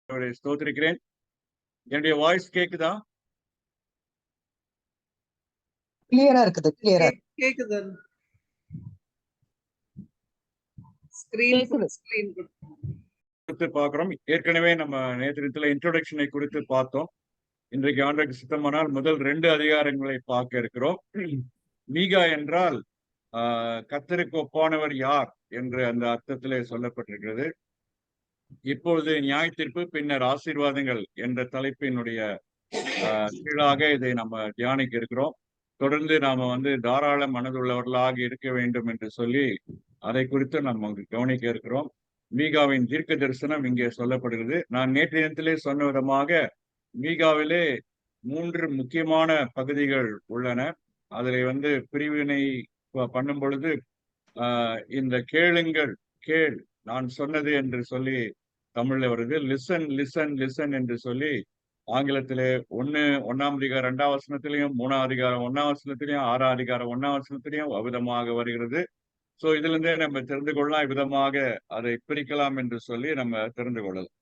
அவரை ஸ்தோத்திரிக்கிறேன். என்னுடைய வாய்ஸ் கேக்குதா? கிளியரா இருக்குது. கிளியரா கேக்குது. குறித்து பார்க்கிறோம். ஏற்கனவே நம்ம நேத்திரத்துல இன்ட்ரோடக்ஷனை குறித்து பார்த்தோம். இன்றைக்கு ஆண்டவருக்கு சித்தமானால் முதல் 2 அதிகாரங்களை பார்க்க இருக்கிறோம். மீகா என்றால் கர்த்தருக்கு ஒப்பானவர் யார் என்று அந்த அர்த்தத்திலே சொல்லப்பட்டிருக்கிறது. இப்பொழுது நியாயத்தீர்ப்பு பின்னர் ஆசீர்வாதங்கள் என்ற தலைப்பினுடைய கீழாக இதை நம்ம தியானிக்க இருக்கிறோம். தொடர்ந்து நாம தாராள மனதுள்ளவர்களாக இருக்க வேண்டும் என்று சொல்லி அதை குறித்து நம்ம கவனிக்க இருக்கிறோம். மீகாவின் தீர்க்க தரிசனம் இங்கே சொல்லப்படுகிறது. நான் நேற்றைய தினத்திலே சொன்ன விதமாக மீகாவிலே 3 முக்கியமான பகுதிகள் உள்ளன. அதில் பிரிவினை பண்ணும் பொழுது இந்த கேளுங்கள், கேள் நான் சொன்னது என்று சொல்லி தமிழ்ல வருது. லிசன் லிசன் லிசன் என்று சொல்லி ஆங்கிலத்திலே 1ஆம் அதிகாரம் 2ஆம் வசனத்திலையும், 3ஆம் அதிகாரம் 1ஆம் வசனத்திலையும், 6ஆம் அதிகாரம் 1ஆம் வசனத்திலையும் அவ்விதமாக வருகிறது. சோ இதுல இருந்தே நம்ம தெரிந்து கொள்ளலாம், விதமாக அதை பிரிக்கலாம் என்று சொல்லி நம்ம தெரிந்து கொள்ளலாம்.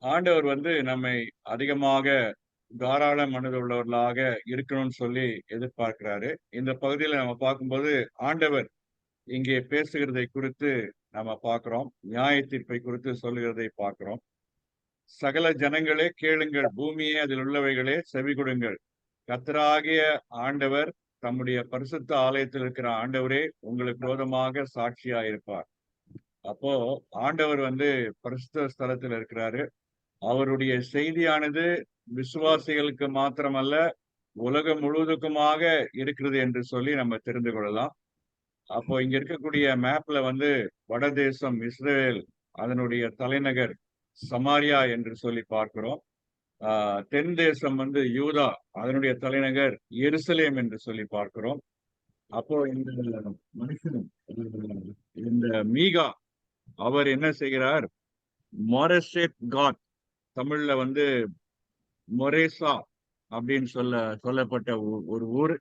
ஆண்டவர் நம்மை அதிகமாக தாராள மனதுள்ளவர்களாக இருக்கணும்னு சொல்லி எதிர்பார்க்கிறாரு. இந்த பகுதியில நம்ம பார்க்கும்போது ஆண்டவர் இங்கே பேசுகிறதை குறித்து நம்ம பார்க்கிறோம். நியாய தீர்ப்பை குறித்து சொல்லுகிறதை பார்க்கிறோம். சகல ஜனங்களே கேளுங்கள், பூமியே அதில் உள்ளவைகளே செவி கொடுங்கள். கர்த்தராகிய ஆண்டவர் தம்முடைய பரிசுத்த ஆலயத்தில் இருக்கிற ஆண்டவரே உங்களுக்கு விரோதமாக சாட்சியா இருப்பார். அப்போ ஆண்டவர் பரிசுத்த ஸ்தலத்தில் இருக்கிறாரு. அவருடைய செய்தியானது விசுவாசிகளுக்கு மாத்திரமல்ல, உலகம் முழுவதுக்குமாக இருக்கிறது என்று சொல்லி நம்ம தெரிந்து கொள்ளலாம். அப்போ இங்க இருக்கக்கூடிய மேப்ல வடதேசம் இஸ்ரேல், அதனுடைய தலைநகர் சமாரியா என்று சொல்லி பார்க்கிறோம். தென் தேசம் யூதா, அதனுடைய தலைநகர் எருசலேம் என்று சொல்லி பார்க்கிறோம். அப்போ இந்த மனுஷன், இந்த மீகா, அவர் என்ன செய்கிறார்? மொரசேத் காட், தமிழ்ல மொரேசா அப்படின்னு சொல்லப்பட்ட ஒரு ஊர்,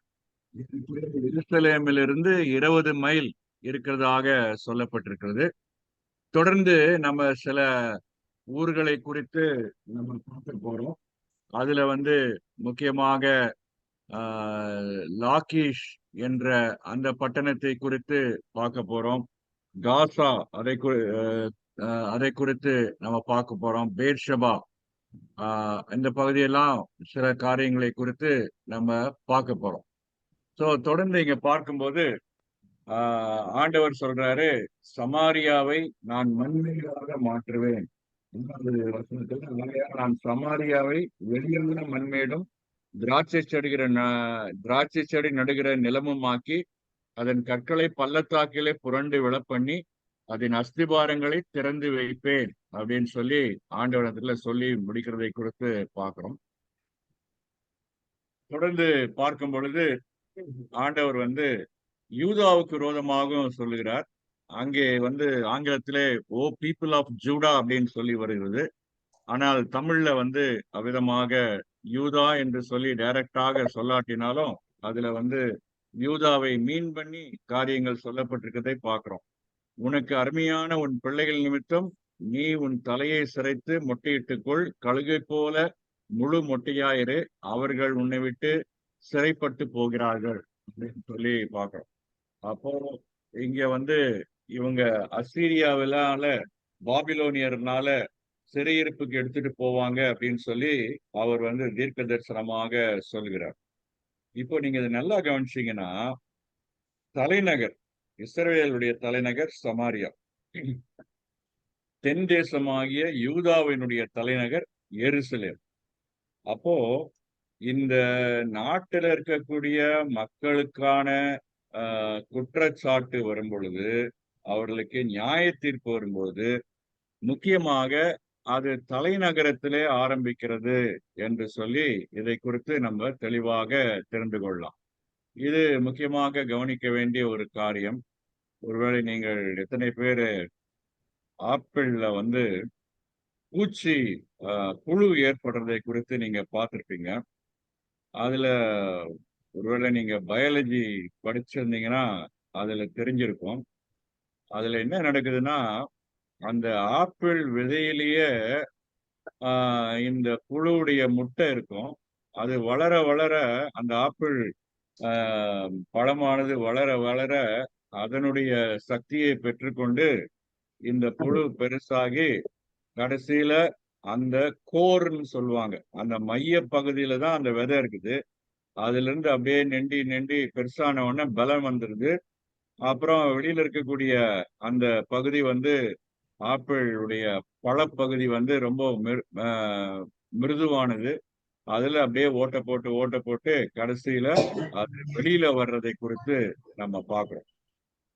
எருசலேமிலிருந்து 20 மைல் இருக்கிறதாக சொல்லப்பட்டிருக்கிறது. தொடர்ந்து நம்ம சில ஊர்களை குறித்து நம்ம பார்க்க போறோம். அதுல முக்கியமாக லாகிஷ் என்ற அந்த பட்டணத்தை குறித்து பார்க்க போறோம். காசா, அதை குறித்து நம்ம பார்க்க போறோம். பேர்ஷபா, இந்த பகுதியெல்லாம் சில காரியங்களை குறித்து நம்ம பார்க்க போறோம். சோ தொடர்ந்து இங்க பார்க்கும்போது ஆண்டவர் சொல்றாரு, சமாரியாவை நான் மண்மேடாக மாற்றுவேன். நான் சமாரியாவை வெளியான மண்மேடும் திராட்சை செடி நடுகிற நிலமும் ஆக்கி அதன் கற்களை பள்ளத்தாக்கிலே புரண்டு விழப்பண்ணி அதன் அஸ்திபாரங்களை திறந்து வைப்பேன் அப்படின்னு சொல்லி ஆண்டவரத்துல சொல்லி முடிக்கிறதை குறித்து பார்க்கிறோம். தொடர்ந்து பார்க்கும் பொழுது ஆண்டவர் யூதாவுக்கு விரோதமாகவும் சொல்லுகிறார். அங்கே ஆங்கிலத்திலே ஓ பீப்புள் ஆஃப் ஜூடா அப்படின்னு சொல்லி வருகிறது. ஆனால் தமிழ்ல அவ்விதமாக யூதா என்று சொல்லி டைரக்டாக சொல்லாட்டினாலும் அதுல யூதாவை மீன் பண்ணி காரியங்கள் சொல்லப்பட்டிருக்கிறதை பார்க்கிறோம். உனக்கு அருமையான உன் பிள்ளைகள் நிமித்தம் நீ உன் தலையை சிரைத்து மொட்டையிட்டுக்கொள், கழுகை போல முழு மொட்டையாயிரு, அவர்கள் உன்னை விட்டு சிறைப்பட்டு போகிறார்கள் அப்படின்னு சொல்லி பார்க்கிறோம். அப்போ இங்க இவங்க அசீரியாவிலால, பாபிலோனியர்னால சிறையிருப்புக்கு எடுத்துட்டு போவாங்க அப்படின்னு சொல்லி அவர் தீர்க்க தரிசனமாக சொல்கிறார். இப்போ நீங்க இதை நல்லா கவனிச்சீங்கன்னா, தலைநகர் இஸ்ரவேலுடைய தலைநகர் சமாரியா, தென் தேசமாகிய யூதாவினுடைய தலைநகர் எருசலேம். அப்போ இந்த நாட்டில் இருக்கக்கூடிய மக்களுக்கான குற்றச்சாட்டு வரும் பொழுது, அவர்களுக்கு நியாய தீர்ப்பு வரும்போது முக்கியமாக அது தலைநகரத்திலே ஆரம்பிக்கிறது என்று சொல்லி இதை குறித்து நம்ம தெளிவாக தெரிந்து கொள்ளலாம். இது முக்கியமாக கவனிக்க வேண்டிய ஒரு காரியம். ஒருவேளை நீங்கள் எத்தனை பேர் ஆப்பிள்ல பூச்சி புழு ஏற்படுறதை குறித்து நீங்க பார்த்திருப்பீங்க. அதுல ஒருவேளை நீங்க பயாலஜி படிச்சிருந்தீங்கன்னா அதுல தெரிஞ்சிருக்கும். அதுல என்ன நடக்குதுன்னா, அந்த ஆப்பிள் விதையிலேயே இந்த புழுவுடைய முட்டை இருக்கும். அது வளர வளர அந்த ஆப்பிள் பழமானது வளர வளர அதனுடைய சக்தியை பெற்றுக்கொண்டு இந்த புழு பெருசாகி கடைசியில அந்த கோர்ன்னு சொல்லுவாங்க, அந்த மைய பகுதியில தான் அந்த விதை இருக்குது. அதுல இருந்து அப்படியே நெண்டி நெண்டி பெருசான உடனே பலம் வந்துருது. அப்புறம் வெளியில இருக்கக்கூடிய அந்த பகுதி வந்து ஆப்பிளுடைய பழப்பகுதி வந்து ரொம்ப மிருதுவானது. அதுல அப்படியே ஓட்ட போட்டு கடைசியில அது வெளியில வர்றதை குறித்து நம்ம பார்க்கிறோம்.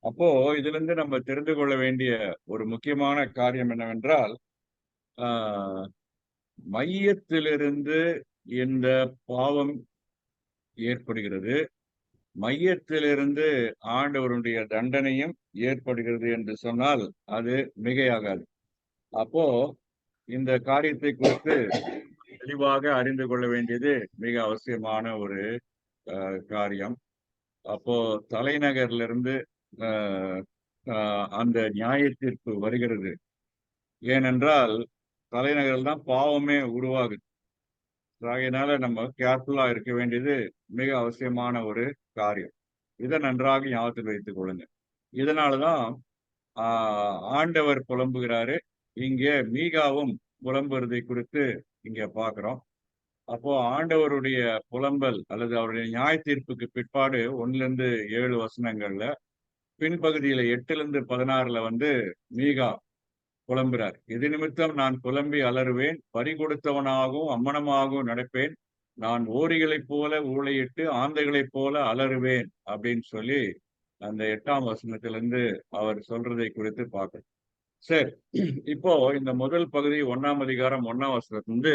அப்போ இதுல இருந்து நம்ம தெரிந்து கொள்ள வேண்டிய ஒரு முக்கியமான காரியம் என்னவென்றால், ஆஹ் மையத்திலிருந்து இந்த பாவம் ஏற்படுகிறது, மையத்திலிருந்து ஆண்டவருடைய தண்டனையும் ஏற்படுகிறது என்று சொன்னால் அது மிகையாகாது. அப்போ இந்த காரியத்தை குறித்து தெளிவாக அறிந்து கொள்ள வேண்டியது மிக அவசியமான ஒரு காரியம். அப்போ தலைநகர்ல இருந்து அந்த நியாய தீர்ப்பு வருகிறது. ஏனென்றால் தலைநகரில் தான் பாவமே உருவாகுது. ஆகையினால நம்ம கேர்ஃபுல்லா இருக்க வேண்டியது மிக அவசியமான ஒரு காரியம். இதை நன்றாக ஞாபகத்தில் வைத்துக் கொள்ளுங்க. இதனாலதான் ஆண்டவர் புலம்புகிறாரு. இங்கே மீகாவும் புலம்புறதை குறித்து இங்க பாக்குறோம். அப்போ ஆண்டவருடைய புலம்பல் அல்லது அவருடைய நியாய தீர்ப்புக்கு பிற்பாடு 1-7 வசனங்கள்ல பின்பகுதியில 8-16 வந்து மீகா புலம்புறார். இது நிமித்தம் நான் புலம்பி அலறுவேன், பறி கொடுத்தவனாகவும் அம்மனமாகவும் நடப்பேன், நான் ஓரிகளைப் போல ஊளையிட்டு ஆந்தைகளைப் போல அலறுவேன் அப்படின்னு சொல்லி அந்த 8ஆம் வசனத்திலிருந்து அவர் சொல்றதை குறித்து பார்க்கணும். சரி, இப்போ இந்த முதல் பகுதி 1ஆம் அதிகாரம் 1ஆம் வசனத்திலிருந்து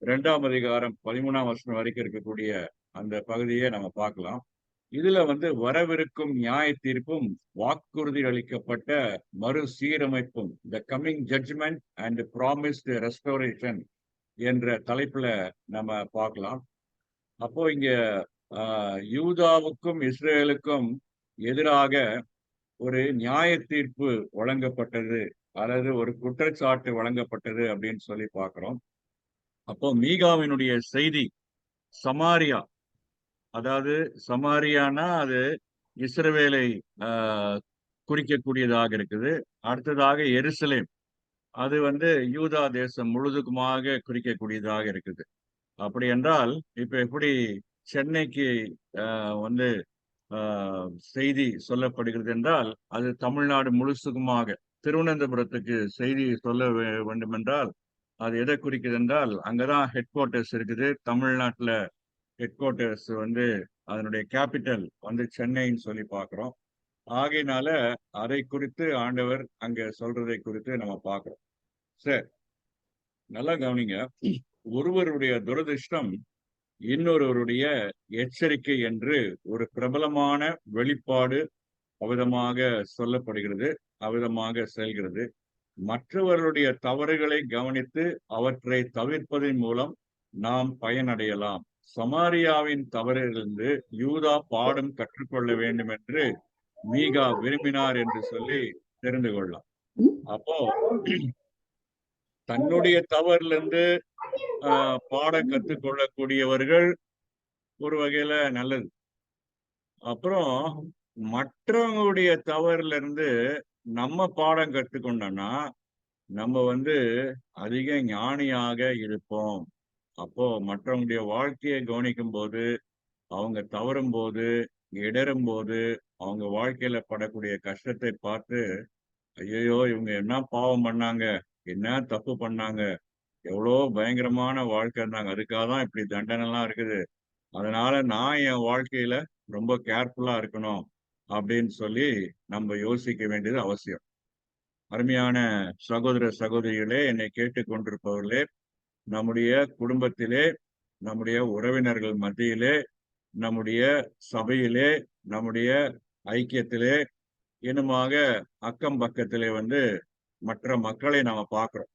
2ஆம் அதிகாரம் 13ஆம் வசனம் வரைக்கும் இருக்கக்கூடிய அந்த பகுதியை நம்ம பார்க்கலாம். இதுல வந்து வரவிருக்கும் நியாய தீர்ப்பும் வாக்குறுதி அளிக்கப்பட்ட மறுசீரமைப்பும், the coming judgment and promised restoration என்ற தலைப்புல நம்ம பார்க்கலாம். அப்போ இங்க யூதாவுக்கும் இஸ்ரேலுக்கும் எதிராக ஒரு நியாய தீர்ப்பு வழங்கப்பட்டது அல்லது ஒரு குற்றச்சாட்டு வழங்கப்பட்டது அப்படின்னு சொல்லி பார்க்கிறோம். அப்போ மீகாவினுடைய செய்தி சமாரியா, அதாவது சமாரியானா அது இஸ்ரவேலை குறிக்கக்கூடியதாக இருக்குது. அடுத்ததாக எருசலேம், அது வந்து யூதா தேசம் முழுதுக்குமாக குறிக்கக்கூடியதாக இருக்குது. அப்படி என்றால் இப்ப எப்படி சென்னைக்கு வந்து செய்தி சொல்லப்படுகிறது என்றால் அது தமிழ்நாடு முழுசுக்குமாக, திருவனந்தபுரத்துக்கு செய்தி சொல்ல வேண்டும் என்றால் அது எதை குறிக்குது என்றால் அங்கதான் ஹெட் குவார்டர்ஸ் இருக்குது. தமிழ்நாட்டுல ஹெட் குவார்டர்ஸ் வந்து அதனுடைய கேபிட்டல் வந்து சென்னைன்னு சொல்லி பார்க்கிறோம். ஆகையினால அதை குறித்து ஆண்டவர் அங்க சொல்றதை குறித்து நம்ம பார்க்கிறோம். சரி, நல்லா கவனிங்க. ஒருவருடைய துரதிர்ஷ்டம் இன்னொருவருடைய எச்சரிக்கை என்று ஒரு பிரபலமான வெளிப்பாடு அவ்விதமாக சொல்லப்படுகிறது, அவ்விதமாக செல்கிறது. மற்றவர்களுடைய தவறுகளை கவனித்து அவற்றை தவிர்ப்பதன் மூலம் நாம் பயனடையலாம். சமாரியாவின் தவறிலிருந்து யூதா பாடம் கற்றுக்கொள்ள வேண்டும் என்று மீகா விரும்பினார் என்று சொல்லி தெரிந்து கொள்ளலாம். அப்போ தன்னுடைய தவறிலிருந்து பாடம் கற்றுக்கொள்ளக்கூடியவர்கள் ஒரு வகையில நல்லது. அப்புறம் மற்றவங்களுடைய தவறுல இருந்து நம்ம பாடம் கற்றுக்கொண்டோம்னா நம்ம வந்து அதிக ஞானியாக இருப்போம். அப்போ மற்றவங்களுடைய வாழ்க்கையை கவனிக்கும் போது, அவங்க தவறும் போது, இடரும் போது, அவங்க வாழ்க்கையில படக்கூடிய கஷ்டத்தை பார்த்து, ஐயோ இவங்க என்ன பாவம் பண்ணாங்க, என்ன தப்பு பண்ணாங்க, எவ்வளோ பயங்கரமான வாழ்க்கை இருந்தாங்க, அதுக்காக தான் இப்படி தண்டனை எல்லாம் இருக்குது. அதனால நான் என் வாழ்க்கையில ரொம்ப கேர்ஃபுல்லா இருக்கணும் அப்படின்னு சொல்லி நம்ம யோசிக்க வேண்டியது அவசியம். அருமையான சகோதர சகோதரிகளே, என்னை கேட்டுக்கொண்டிருப்பவர்களே, நம்முடைய குடும்பத்திலே, நம்முடைய உறவினர்கள் மத்தியிலே, நம்முடைய சபையிலே, நம்முடைய ஐக்கியத்திலே, இன்னுமாக அக்கம் பக்கத்திலே வந்து மற்ற மக்களை நாம பார்க்கிறோம்.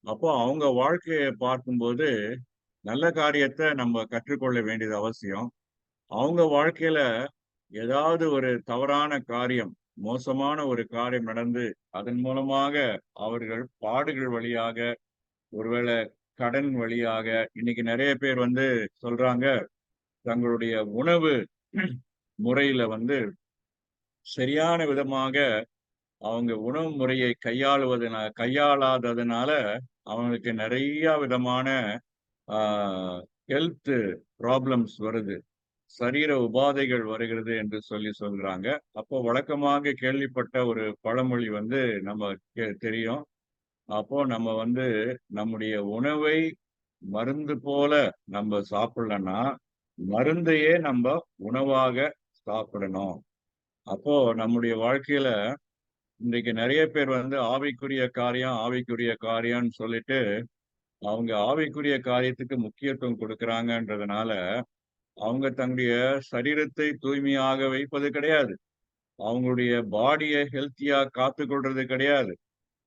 அப்போ அவங்க வாழ்க்கையை பார்க்கும்போது நல்ல காரியத்தை நம்ம கற்றுக்கொள்ள வேண்டியது அவசியம். அவங்க வாழ்க்கையில ஏதாவது ஒரு தவறான காரியம் மோசமான ஒரு காரியம் நடந்து அதன் மூலமாக அவர்கள் பாடுகள் வழியாக, ஒருவேளை கடன் வழியாக, இன்னைக்கு நிறைய பேர் வந்து சொல்றாங்க, தங்களுடைய உணவு முறையில வந்து சரியான விதமாக அவங்க உணவு முறையை கையாளாததுனால அவங்களுக்கு நிறைய விதமான ஹெல்த் ப்ராப்ளம்ஸ் வருது, சரீர உபாதைகள் வருகிறது என்று சொல்றாங்க. அப்போ வழக்கமாக கேள்விப்பட்ட ஒரு பழமொழி வந்து தெரியும். அப்போ நம்ம வந்து நம்முடைய உணவை மருந்து போல நம்ம சாப்பிடலன்னா, மருந்தையே நம்ம உணவாக சாப்பிடணும். அப்போ நம்முடைய வாழ்க்கையில இன்றைக்கு நிறைய பேர் வந்து ஆவிக்குரிய காரியம், ஆவிக்குரிய காரியம்னு சொல்லிட்டு அவங்க ஆவிக்குரிய காரியத்துக்கு முக்கியத்துவம் கொடுக்கறாங்கன்றதுனால, அவங்க தன்னுடைய சரீரத்தை தூய்மையாக வைப்பது கிடையாது. அவங்களுடைய பாடிய ஹெல்த்தியா காத்துக்கொள்றது கிடையாது.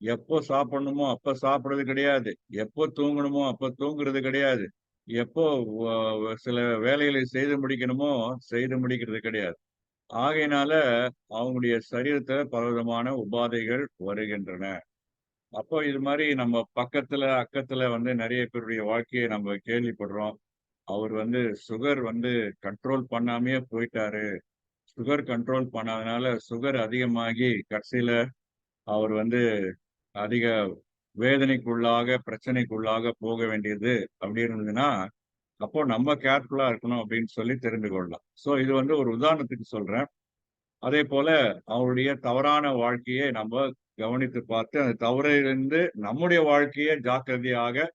எப்போ சாப்பிடணுமோ அப்ப சாப்பிடுறது கிடையாது. எப்போ தூங்கணுமோ அப்ப தூங்குறது கிடையாது. எப்போ சில வேலைகளை செய்து முடிக்கணுமோ செய்து முடிக்கிறது கிடையாது. ஆகையினால அவங்களுடைய சரீரத்துல பலவிதமான உபாதைகள் வருகின்றன. அப்போ இது மாதிரி நம்ம பக்கத்துல, அக்கத்துல வந்து நிறைய பேருடைய வாழ்க்கையை நம்ம கேள்விப்படுறோம். அவர் வந்து சுகர் வந்து கண்ட்ரோல் பண்ணாமயே போயிட்டாரு. சுகர் கண்ட்ரோல் பண்ணாதனால சுகர் அதிகமாகி கடைசியில அவர் வந்து அதிக வேதனைக்குள்ளாக, பிரச்சனைக்குள்ளாக போக வேண்டியது அப்படி இருந்ததுன்னா, அப்போ நம்ம கேர்ஃபுல்லா இருக்கணும் அப்படின்னு சொல்லி தெரிந்து கொள்ளலாம். சோ இது வந்து ஒரு உதாரணத்துக்கு சொல்றேன். அதேபோல அவருடைய தவறான வாழ்க்கையை நம்ம கவனித்து பார்த்து, அந்த தவறிலிருந்து நம்முடைய வாழ்க்கையை ஜாக்கிரதையாக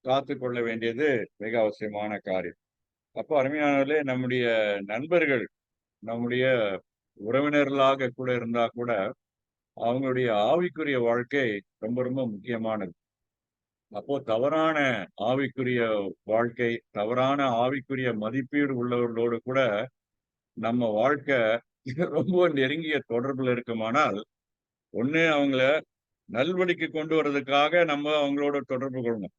காத்துக்கொள்ள வேண்டியது மிக அவசியமான காரியம். அப்போ அருமையானவர்களே, நம்முடைய நண்பர்கள், நம்முடைய உறவினர்களாக கூட இருந்தா கூட, அவங்களுடைய ஆவிக்குரிய வாழ்க்கை ரொம்ப ரொம்ப முக்கியமானது. அப்போ தவறான ஆவிக்குரிய வாழ்க்கை, தவறான ஆவிக்குரிய மதிப்பீடு உள்ளவர்களோடு கூட நம்ம வாழ்க்கை ரொம்ப நெருங்கிய தொடர்புல இருக்குமானால், ஒண்ணு அவங்கள நல்வழிக்கு கொண்டு வர்றதுக்காக நம்ம அவங்களோட தொடர்பு கொள்ளணும்.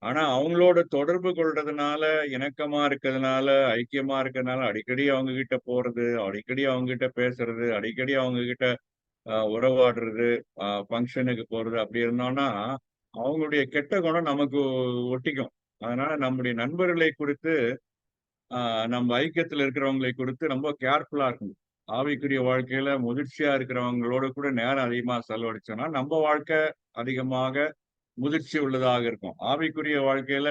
ஆனா அவங்களோட தொடர்பு கொள்றதுனால, இணக்கமா இருக்கிறதுனால, ஐக்கியமா இருக்கிறதுனால, அடிக்கடி அவங்க கிட்ட போறது, அடிக்கடி அவங்க கிட்ட பேசுறது, அடிக்கடி அவங்க கிட்ட உறவாடுறது, ஃபங்ஷனுக்கு போறது அப்படி இருந்தோம்னா, அவங்களுடைய கெட்ட குணம் நமக்கு ஒட்டிக்கும். அதனால நம்முடைய நண்பர்களை குறித்து, நம்ம ஐக்கியத்துல இருக்கிறவங்களை குறித்து ரொம்ப கேர்ஃபுல்லா இருக்கணும். ஆவிக்குரிய வாழ்க்கையில முதிர்ச்சியா இருக்கிறவங்களோட கூட நேரம் அதிகமா செலவழிச்சோம்னா, நம்ம வாழ்க்கை அதிகமாக முதிர்ச்சி உள்ளதாக இருக்கும். ஆவிக்குரிய வாழ்க்கையில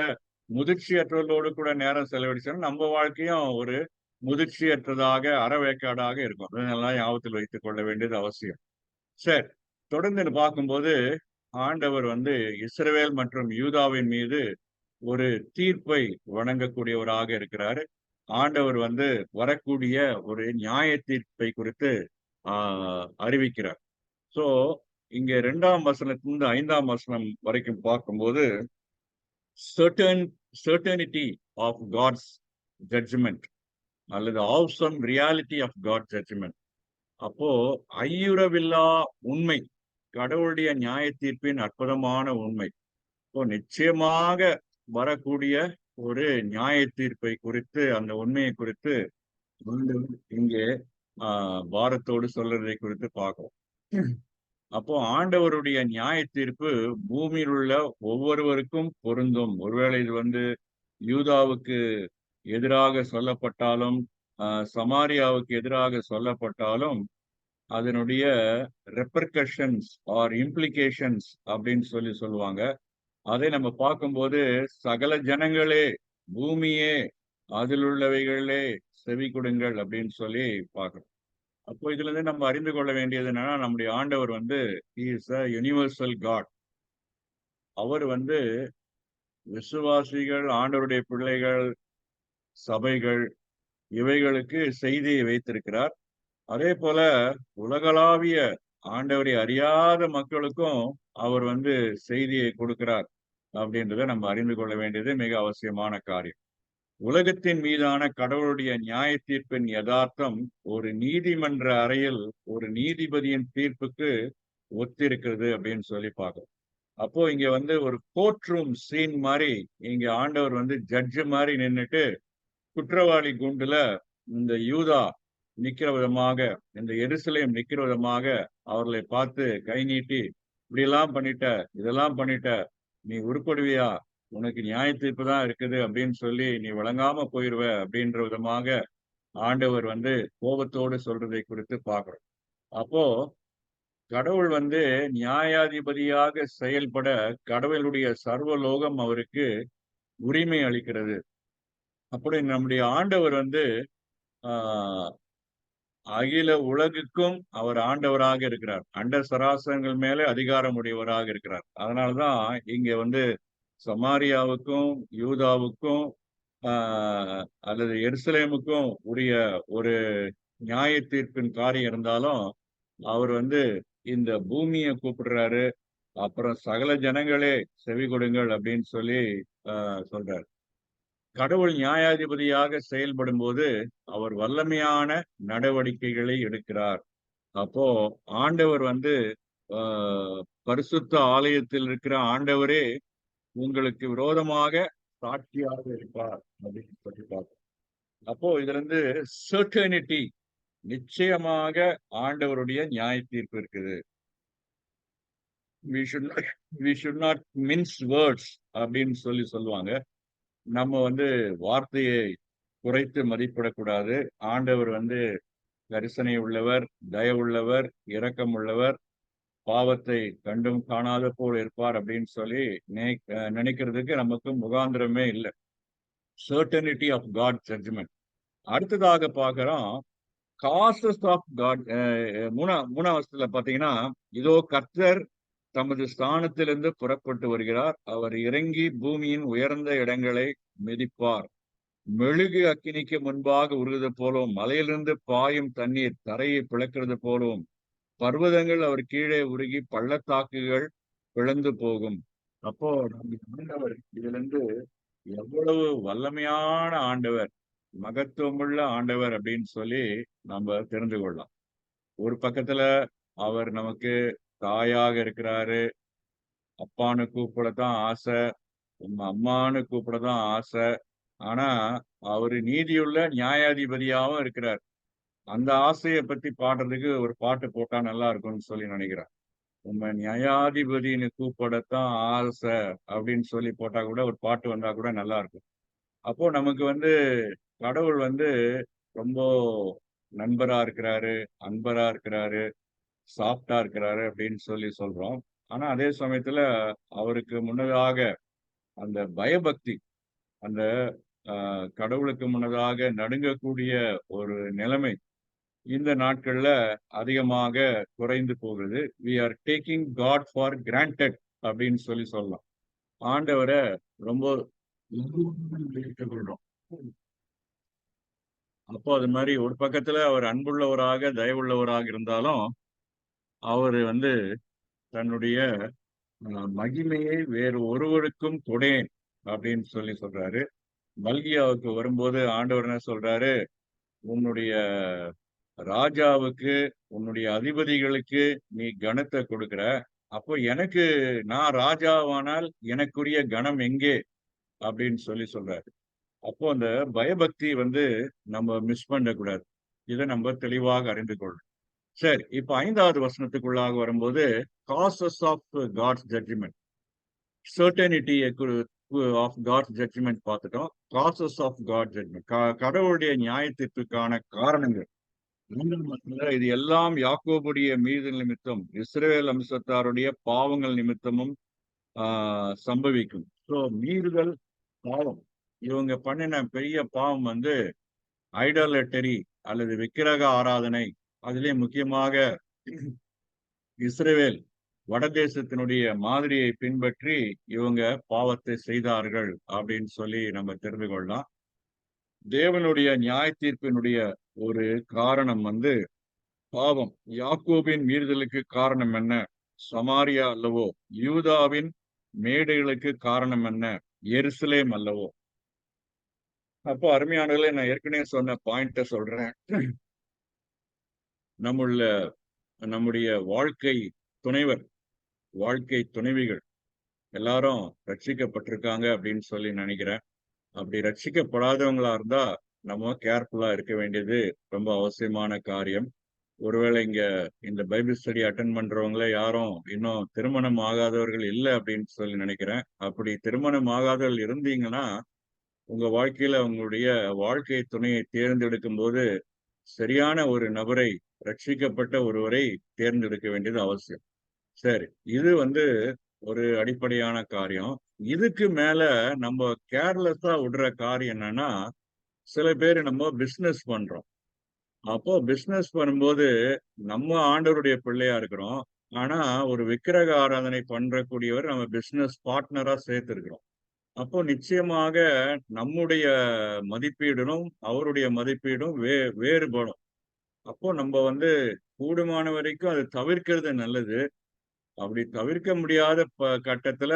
முதிர்ச்சியற்றவர்களோடு கூட நேரம் செலவழிச்சோம்னா, நம்ம வாழ்க்கையும் ஒரு முதிர்ச்சியற்றதாக, அறவேக்காடாக இருக்கும். இதெல்லாம் ஞாபகத்தில் வைத்துக் கொள்ள வேண்டியது அவசியம். சரி. தொடர்ந்து பார்க்கும்போது, ஆண்டவர் வந்து இஸ்ரவேல் மற்றும் யூதாவின் மீது ஒரு தீர்ப்பை வழங்கக்கூடியவராக இருக்கிறாரு. ஆண்டவர் வந்து வரக்கூடிய ஒரு நியாய தீர்ப்பை குறித்து அறிவிக்கிறார். சோ இங்க 2ஆம் வசனத்திலிருந்து 5ஆம் வசனம் வரைக்கும் பார்க்கும்போது, certainty ஆஃப் காட்ஸ் ஜட்ஜ்மெண்ட் அல்லது ஆவ்சம் ரியாலிட்டி ஆஃப் காட் ஜட்ஜ்மெண்ட். அப்போ ஐயுறவில்லா உண்மை, கடவுளுடைய நியாய தீர்ப்பின் அற்புதமான உண்மை. இப்போ நிச்சயமாக வரக்கூடிய ஒரு நியாய தீர்ப்பை குறித்து, அந்த உண்மையை குறித்து இங்கே பாரத்தோடு சொல்றதை குறித்து பார்க்கிறோம். அப்போ ஆண்டவருடைய நியாய தீர்ப்பு பூமியில் உள்ள ஒவ்வொருவருக்கும் பொருந்தும். ஒருவேளை இது வந்து யூதாவுக்கு எதிராக சொல்லப்பட்டாலும், சமாரியாவுக்கு எதிராக சொல்லப்பட்டாலும், அதனுடைய ரெப்பர்கஷன்ஸ் ஆர் இம்ப்ளிகேஷன்ஸ் அப்படின்னு சொல்லுவாங்க. அதை நம்ம பார்க்கும்போது, சகல ஜனங்களே, பூமியே, அதில் உள்ளவைகளே செவி கொடுங்கள் அப்படின்னு சொல்லி பார்க்கிறோம். அப்போ இதுல இருந்து நம்ம அறிந்து கொள்ள வேண்டியது என்னன்னா, நம்முடைய ஆண்டவர் வந்து இஸ் அ யுனிவர்சல் காட். அவர் வந்து விசுவாசிகள், ஆண்டவருடைய பிள்ளைகள், சபைகள் இவைகளுக்கு செய்தியை வைத்திருக்கிறார். அதே போல உலகளாவிய ஆண்டவரை அறியாத மக்களுக்கும் அவர் வந்து செய்தியை கொடுக்கிறார் அப்படின்றத நம்ம அறிந்து கொள்ள வேண்டியது மிக அவசியமான காரியம். உலகத்தின் மீதான கடவுளுடைய நியாய தீர்ப்பின் யதார்த்தம் ஒரு நீதிமன்ற அறையில் ஒரு நீதிபதியின் தீர்ப்புக்கு ஒத்திருக்கிறது அப்படின்னு சொல்லி பார்க்கிறோம். அப்போ இங்க வந்து ஒரு கோர்ட் ரூம் சீன் மாதிரி இங்க ஆண்டவர் வந்து ஜட்ஜு மாதிரி நின்னுட்டு, குற்றவாளி குண்டுல இந்த யூதா நிக்கிற விதமாக, இந்த எருசலேம் நிக்கிற விதமாக அவர்களை பார்த்து கை நீட்டி, இப்படி எல்லாம் பண்ணிட்ட, இதெல்லாம் பண்ணிட்ட, நீ உருப்படுவியா, உனக்கு நியாய தீர்ப்பு தான் இருக்குது அப்படின்னு சொல்லி நீ விளங்காம போயிருவ அப்படின்ற விதமாக ஆண்டவர் வந்து கோபத்தோடு சொல்றதை குறித்து பார்க்கிறோம். அப்போ கடவுள் வந்து நியாயாதிபதியாக செயல்பட கடவுளுடைய சர்வலோகம் அவருக்கு உரிமை அளிக்கிறது. அப்படி நம்முடைய ஆண்டவர் வந்து ஆஹ் அகில உலகுக்கும் அவர் ஆண்டவராக இருக்கிறார். அண்ட சராசரங்கள் மேலே அதிகாரம் உடையவராக இருக்கிறார். அதனாலதான் இங்க வந்து சமாரியாவுக்கும் யூதாவுக்கும் அல்லது எருசலேமுக்கும் உரிய ஒரு நியாய தீர்ப்பின் காரியம் இருந்தாலும் அவர் வந்து இந்த பூமியை கூப்பிடுறாரு. அப்புறம் சகல ஜனங்களே செவி கொடுங்கள் அப்படின்னு சொல்லி சொல்றாரு. கடவுள் நியாயாதிபதியாக செயல்படும் போது அவர் வல்லமையான நடவடிக்கைகளை எடுக்கிறார். அப்போ ஆண்டவர் வந்து பரிசுத்த ஆலயத்தில் இருக்கிற ஆண்டவரே உங்களுக்கு விரோதமாக சாட்சியாக இருப்பார் அப்படின்னு சொல்லி பார்ப்போம். அப்போ இதுல இருந்து சர்டனிட்டி, நிச்சயமாக ஆண்டவருடைய நியாய தீர்ப்பு இருக்குது. we should not mince words அப்படின்னு சொல்லுவாங்க. நம்ம வந்து வார்த்தையை குறைத்து மதிப்பிடக்கூடாது. ஆண்டவர் வந்து கரிசனை உள்ளவர், தயவுள்ளவர், இரக்கம் உள்ளவர், பாவத்தை கண்டும் காணாத போல் இருப்பார் அப்படின்னு சொல்லி நினைக்கிறதுக்கு நமக்கு முகாந்திரமே இல்லை. Certainty of God judgment. அடுத்ததாக பார்க்கிறோம் காசஸ் ஆஃப் காட். மூணாவதுல பாத்தீங்கன்னா, இதோ கர்த்தர் தமது ஸ்தானத்திலிருந்து புறப்பட்டு வருகிறார், அவர் இறங்கி பூமியின் உயர்ந்த இடங்களை மிதிப்பார். மெழுகு அக்கினிக்கு முன்பாக உருகுவது போலவும், மலையிலிருந்து பாயும் தண்ணீர் தரையை பிளக்கிறது போலவும், பர்வதங்கள் அவர் கீழே உருகி பள்ளத்தாக்குகள் பிளந்து போகும். அப்போ ஆண்டவர் இதுல இருந்து எவ்வளவு வல்லமையான ஆண்டவர், மகத்துவமுள்ள ஆண்டவர் அப்படின்னு சொல்லி நம்ம தெரிந்து கொள்ளலாம். ஒரு பக்கத்துல அவர் நமக்கு தாயாக இருக்கிறாரு, அப்பான்னு கூப்பிடத்தான் ஆசை, அம்மான்னு கூப்பிடத்தான் ஆசை. ஆனா அவரு நீதியுள்ள நியாயாதிபதியாவும் இருக்கிறார். அந்த ஆசையை பத்தி பாடுறதுக்கு ஒரு பாட்டு போட்டா நல்லா இருக்கும்னு சொல்லி நினைக்கிறேன். உண்மை நியாயாதிபதினு கூப்பிடத்தான் ஆசை அப்படின்னு சொல்லி போட்டா கூட ஒரு பாட்டு வந்தா கூட நல்லா இருக்கும். அப்போ நமக்கு வந்து கடவுள் வந்து ரொம்ப நண்பரா இருக்கிறாரு, அன்பரா இருக்கிறாரு, சாஃப்டா இருக்கிறாரு அப்படின்னு சொல்லி சொல்றோம். ஆனா அதே சமயத்துல அவருக்கு முன்னதாக அந்த பயபக்தி, அந்த கடவுளுக்கு முன்னதாக நடுங்கக்கூடிய ஒரு நிலைமை இந்த நாட்கள்ல அதிகமாக குறைந்து போகுது. we are taking God for granted அப்படின்னு சொல்லி சொல்லலாம். ஆண்டவரை ரொம்ப கொள்றோம். அப்போ அது மாதிரி ஒரு பக்கத்துல அவர் அன்புள்ளவராக தயவுள்ளவராக இருந்தாலும் அவர் வந்து தன்னுடைய மகிமையை வேறு ஒருவருக்கும் கொடேன் அப்படின்னு சொல்லி சொல்றாரு. மல்கியாவுக்கு வரும்போது ஆண்டவர் என்ன சொல்றாரு, உன்னுடைய ராஜாவுக்கு, உன்னுடைய அதிபதிகளுக்கு நீ கனத்தை கொடுக்கிற, அப்போ எனக்கு, நான் ராஜாவானால் எனக்குரிய கனம் எங்கே அப்படின்னு சொல்லி சொல்றாரு. அப்போ அந்த பயபக்தி வந்து நம்ம மிஸ் பண்ணக்கூடாது. இதை நம்ம தெளிவாக அறிந்து கொள்ளணும். சரி, இப்ப 5வது வசனத்துக்குள்ளாக வரும்போது causes of God's judgment, certainty of God's judgment பார்த்துட்டோம். காசஸ் ஆஃப் காட் ஜட்ஜ்மெண்ட், கடவுளுடைய நியாயத்திற்கான காரணங்கள். இது எல்லாம் யாக்கோபுடைய மீது நிமித்தம், இஸ்ரவேல் அம்சத்தாருடைய பாவங்கள் நிமித்தமும் சம்பவிக்கும். ஸோ மீறுதல், பாவம், இவங்க பண்ணின பெரிய பாவம் வந்து ஐடாலட்டரி அல்லது விக்கிரக ஆராதனை. அதிலே முக்கியமாக இஸ்ரவேல் வடதேசத்தினுடைய மாதிரியை பின்பற்றி இவங்க பாவத்தை செய்தார்கள் அப்படின்னு சொல்லி நம்ம தெரிந்து கொள்ளலாம். தேவனுடைய நியாய தீர்ப்பினுடைய ஒரு காரணம் வந்து பாவம். யாக்கோபின் மீறுதலுக்கு காரணம் என்ன? சமாரியா அல்லவோ? யூதாவின் மேடைகளுக்கு காரணம் என்ன? எருசலேம் அல்லவோ? அப்போ அருமையானவர்களே, நான் ஏற்கனவே சொன்ன பாயிண்ட சொல்றேன். நம்முடைய வாழ்க்கை துணைவர், வாழ்க்கை துணைவிகள் எல்லாரும் ரட்சிக்கப்பட்டிருக்காங்க அப்படின்னு சொல்லி நினைக்கிறேன். அப்படி ரட்சிக்கப்படாதவங்களா இருந்தா நம்ம கேர்ஃபுல்லா இருக்க வேண்டியது ரொம்ப அவசியமான காரியம். ஒருவேளை இங்க இந்த பைபிள் ஸ்டடி அட்டெண்ட் பண்றவங்கள யாரும் இன்னும் திருமணம் ஆகாதவர்கள் இல்ல அப்படின்னு சொல்லி நினைக்கிறேன். அப்படி திருமணம் ஆகாதவர்கள் இருந்தீங்கன்னா, உங்க வாழ்க்கையில உங்களுடைய வாழ்க்கை துணையை தேர்ந்தெடுக்கும் போது சரியான ஒரு நபரை, ரட்சிக்கப்பட்ட ஒருவரை தேர்ந்தெடுக்க வேண்டியது அவசியம். சரி. இது வந்து ஒரு அடிப்படையான காரியம். இதுக்கு மேல நம்ம கேர்லெஸ்ஸா விடுற காரியம் என்னன்னா, சில பேரு நம்ம பிசினஸ் பண்றோம். அப்போ பிசினஸ் பண்ணும்போது, நம்ம ஆண்டவருடைய பிள்ளையா இருக்கிறோம். ஆனா, ஒரு விக்கிரக ஆராதனை பண்றக்கூடியவர் நம்ம பிசினஸ் பார்ட்னரா சேர்த்திருக்கிறோம். அப்போ நிச்சயமாக நம்முடைய மதிப்பீடும், அவருடைய மதிப்பீடும் வேறுபடும். அப்போ நம்ம வந்து கூடுமான வரைக்கும் அத தவிர்க்கிறது நல்லது. அப்படி தவிர்க்க முடியாத கட்டத்துல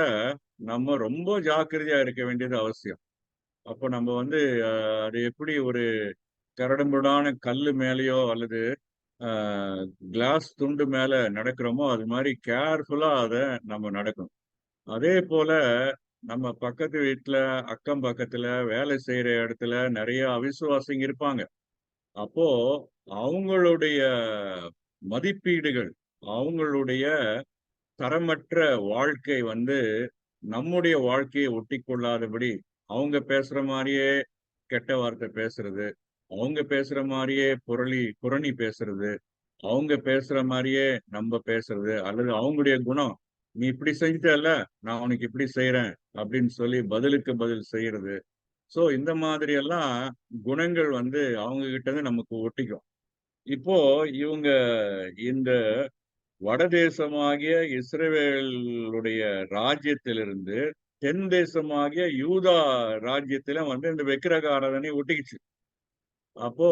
நம்ம ரொம்ப ஜாக்கிரதையா இருக்க வேண்டியது அவசியம். அப்போ நம்ம வந்து அது எப்படி ஒரு கரடுமுரடான கல்லு மேலயோ அல்லது அ கிளாஸ் துண்டு மேல நடக்கிறோமோ, அது மாரி கேர்ஃபுல்லா அத நம்ம நடக்கணும். அதே போல நம்ம பக்கத்து வீட்ல, அக்கம் பக்கத்துல, வேலை செய்ற இடத்துல நெறைய அவிசுவாசிங்க இருப்பாங்க. அப்போ அவங்களுடைய மதிப்பீடுகள், அவங்களுடைய தரமற்ற வாழ்க்கை வந்து நம்முடைய வாழ்க்கையை ஒட்டிக்கொள்ளாதபடி, அவங்க பேசுற மாரியே கெட்ட வார்த்தை பேசுறது, அவங்க பேசுற மாரியே புரணி பேசுறது, அவங்க பேசுற மாரியே நம்ப பேசுறது, அல்லது அவங்களுடைய குணம், "நீ இப்படி செஞ்சுட்டல்ல, நான் உனக்கு இப்படி செய்றேன்" அப்படின்னு சொல்லி பதிலுக்கு பதில் செய்யறது. ஸோ இந்த மாதிரி எல்லாம் குணங்கள் வந்து அவங்க கிட்ட இருந்து நமக்கு ஒட்டிக்கும். இப்போ இவங்க இந்த வடதேசமாகிய இஸ்ரவேலுடைய ராஜ்யத்திலிருந்து தென் தேசமாகிய யூதா ராஜ்யத்தில வந்து இந்த விக்கிரக ஆராதனை ஒட்டிக்கிச்சு. அப்போ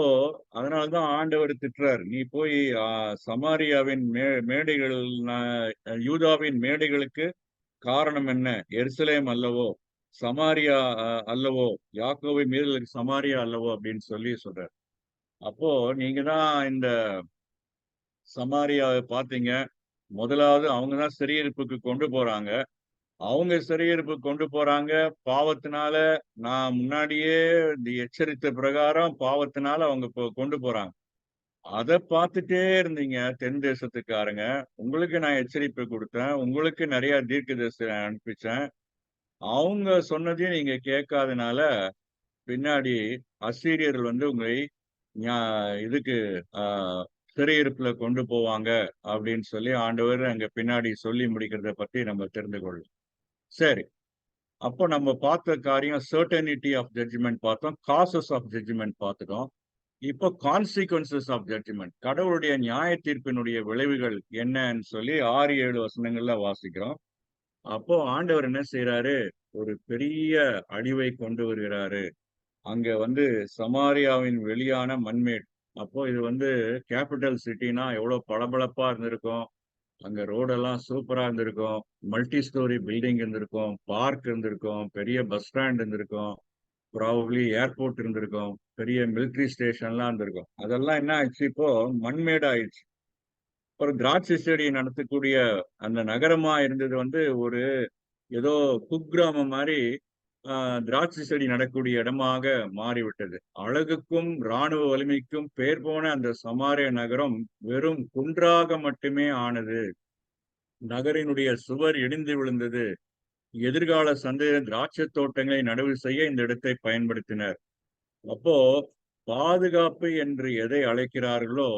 அதனால தான் ஆண்டவர் திட்டுறார். "நீ போய் சமாரியாவின் மேடைகள் யூதாவின் மேடைகளுக்கு காரணம் என்ன? எருசலேம் அல்லவோ! சமாரியா அல்லவோ! யாக்கோபின் மீறுதலுக்கு சமாரியா அல்லவோ!" அப்படின்னு சொல்லி சொல்றார். அப்போ நீங்க தான் இந்த சமாரியாவ பார்த்தீங்க. முதலாவது அவங்க தான் சிறையிருப்புக்கு கொண்டு போறாங்க. அவங்க சிறையிருப்புக்கு கொண்டு போறாங்க. பாவத்தினால நான் முன்னாடியே இந்த எச்சரித்த பிரகாரம் பாவத்தினால அவங்க கொண்டு போறாங்க. அத பார்த்துட்டே இருந்தீங்க தென் தேசத்துக்காரங்க. உங்களுக்கு நான் எச்சரிப்பு குடுத்தேன். உங்களுக்கு நெறைய தீர்க்கதரிசி அனுப்பிச்சேன். அவங்க சொன்னதையும் நீங்க கேட்காதனால, பின்னாடி அசீரியர்கள் வந்து உங்களை ஞா இதுக்கு ஆ சிறையிருப்புல கொண்டு போவாங்க அப்படின்னு சொல்லி ஆண்டவர் அங்க பின்னாடி சொல்லி முடிக்கிறத பத்தி நம்ம தெரிந்து கொள்ளும். சரி. அப்போ நம்ம பார்த்த காரியம் சர்டனிட்டி ஆஃப் ஜட்ஜ்மென்ட் பார்த்தோம். காசஸ் ஆஃப் ஜட்ஜ்மென்ட் பார்த்துட்டோம். இப்போ கான்சிக்வென்சஸ் ஆஃப் ஜட்ஜ்மென்ட். கடவுளுடைய நியாய தீர்ப்பினுடைய விளைவுகள் என்னன்னு சொல்லி 6, 7 வசனங்கள்ல வாசிக்கிறோம். அப்போ ஆண்டவர் என்ன செய்றாரு? ஒரு பெரிய அழிவை கொண்டு வருகிறாரு. அங்க வந்து சமாரியாவின் வெளியான மண்மேடு. அப்போ இது வந்து கேப்பிட்டல் சிட்டினா எவ்வளோ பளபளப்பா இருந்திருக்கும். அங்க ரோடெல்லாம் சூப்பரா இருந்திருக்கும். மல்டி ஸ்டோரி பில்டிங் இருந்திருக்கும். பார்க் இருந்திருக்கும். பெரிய பஸ் ஸ்டாண்ட் இருந்திருக்கும். ப்ராபப்ளி ஏர்போர்ட் இருந்திருக்கும். பெரிய மிலிட்டரி ஸ்டேஷன்லாம் இருந்திருக்கும். அதெல்லாம் என்ன ஆயிடுச்சு இப்போ மண்மேடு ஆயிடுச்சு. ஒரு திராட்சை செடி நடத்தக்கூடிய அந்த நகரமா இருந்தது வந்து ஒரு ஏதோ குக்கிராமம் மாரி திராட்சை செடி நடக்கூடிய இடமாக மாறிவிட்டது. அழகுக்கும் ராணுவ வலிமைக்கும் பேர் போன அந்த சமாரிய நகரம் வெறும் குன்றாக மட்டுமே ஆனது. நகரினுடைய சுவர் இடிந்து விழுந்தது. எதிர்கால சந்ததியினர் திராட்சைத் தோட்டங்களை நடவு செய்ய இந்த இடத்தை பயன்படுத்தினர். அப்போ பாதுகாப்பு என்று எதை அழைக்கிறார்களோ,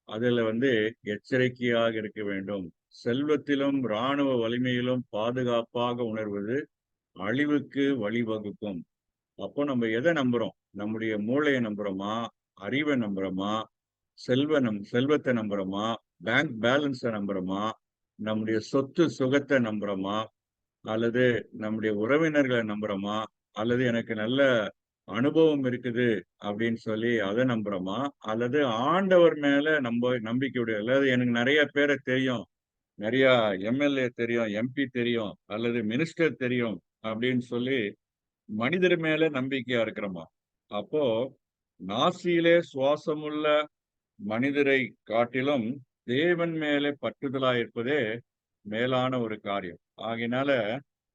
அதுல வந்து எச்சரிக்கையாக இருக்க வேண்டும். செல்வத்திலும், ராணுவ வலிமையிலும் பாதுகாப்பாக உணர்வது அழிவுக்கு வழிவகுக்கும். அப்போ நம்ம எத நம்புறோம்? நம்முடைய மூளைய நம்புறோமா? அறிவ நம்புறோமா? செல்வத்த நம்புறோமா? பேங்க் பேலன்ஸ நம்புறோமா? நம்முடைய சொத்து சுகத்த நம்புறோமா? அல்லது நம்முடைய உறவினர்கள நம்புறோமா? அல்லது எனக்கு நல்ல அனுபவம் இருக்குது அப்படின்னு சொல்லி அத நம்புறோமா? அல்லது ஆண்டவர் மேல நம்பிக்கையுடைய அல்லது எனக்கு நெறைய பேர தெரியும். நெறைய எம்.எல்.ஏ தெரியும், எம்.பி தெரியும், அல்லது மினிஸ்டர் தெரியும் அப்படின்னு சொல்லி மனிதர் மேல நம்பிக்கையா இருக்கிறோமா? அப்போ நாசியிலே சுவாசமுள்ள மனிதரை காட்டிலும் தேவன் மேலே பற்றுதலா இருப்பதே மேலான ஒரு காரியம். ஆகையினால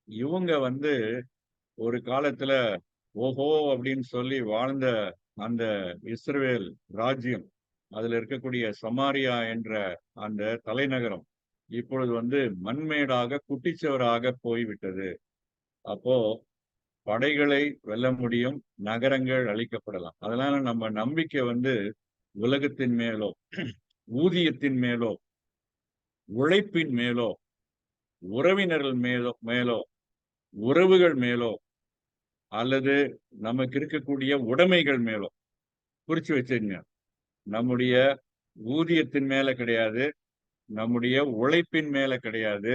இவங்க வந்து ஒரு காலத்துல ஓஹோ! அப்படின்னு சொல்லி வாழ்ந்த அந்த இஸ்ரவேல் ராஜ்யம், அதுல இருக்கக்கூடிய சமாரியா என்ற அந்த தலைநகரம் இப்பொழுது வந்து மண்மேடாக குட்டிச்சுவராக போய்விட்டது. அப்போ படைகளை வெல்ல முடியும், நகரங்கள் அழிக்கப்படலாம். அதனால நம்ம நம்பிக்கை வந்து உலகத்தின் மேலோ, ஊதியத்தின் மேலோ, உழைப்பின் மேலோ, உறவினர்கள் மேலோ, உறவுகள் மேலோ, அல்லது நமக்கு இருக்கக்கூடிய உடைமைகள் மேலோ குறிச்சு வச்சுங்க. நம்முடைய ஊதியத்தின் மேல கிடையாது, நம்முடைய உழைப்பின் மேல கிடையாது,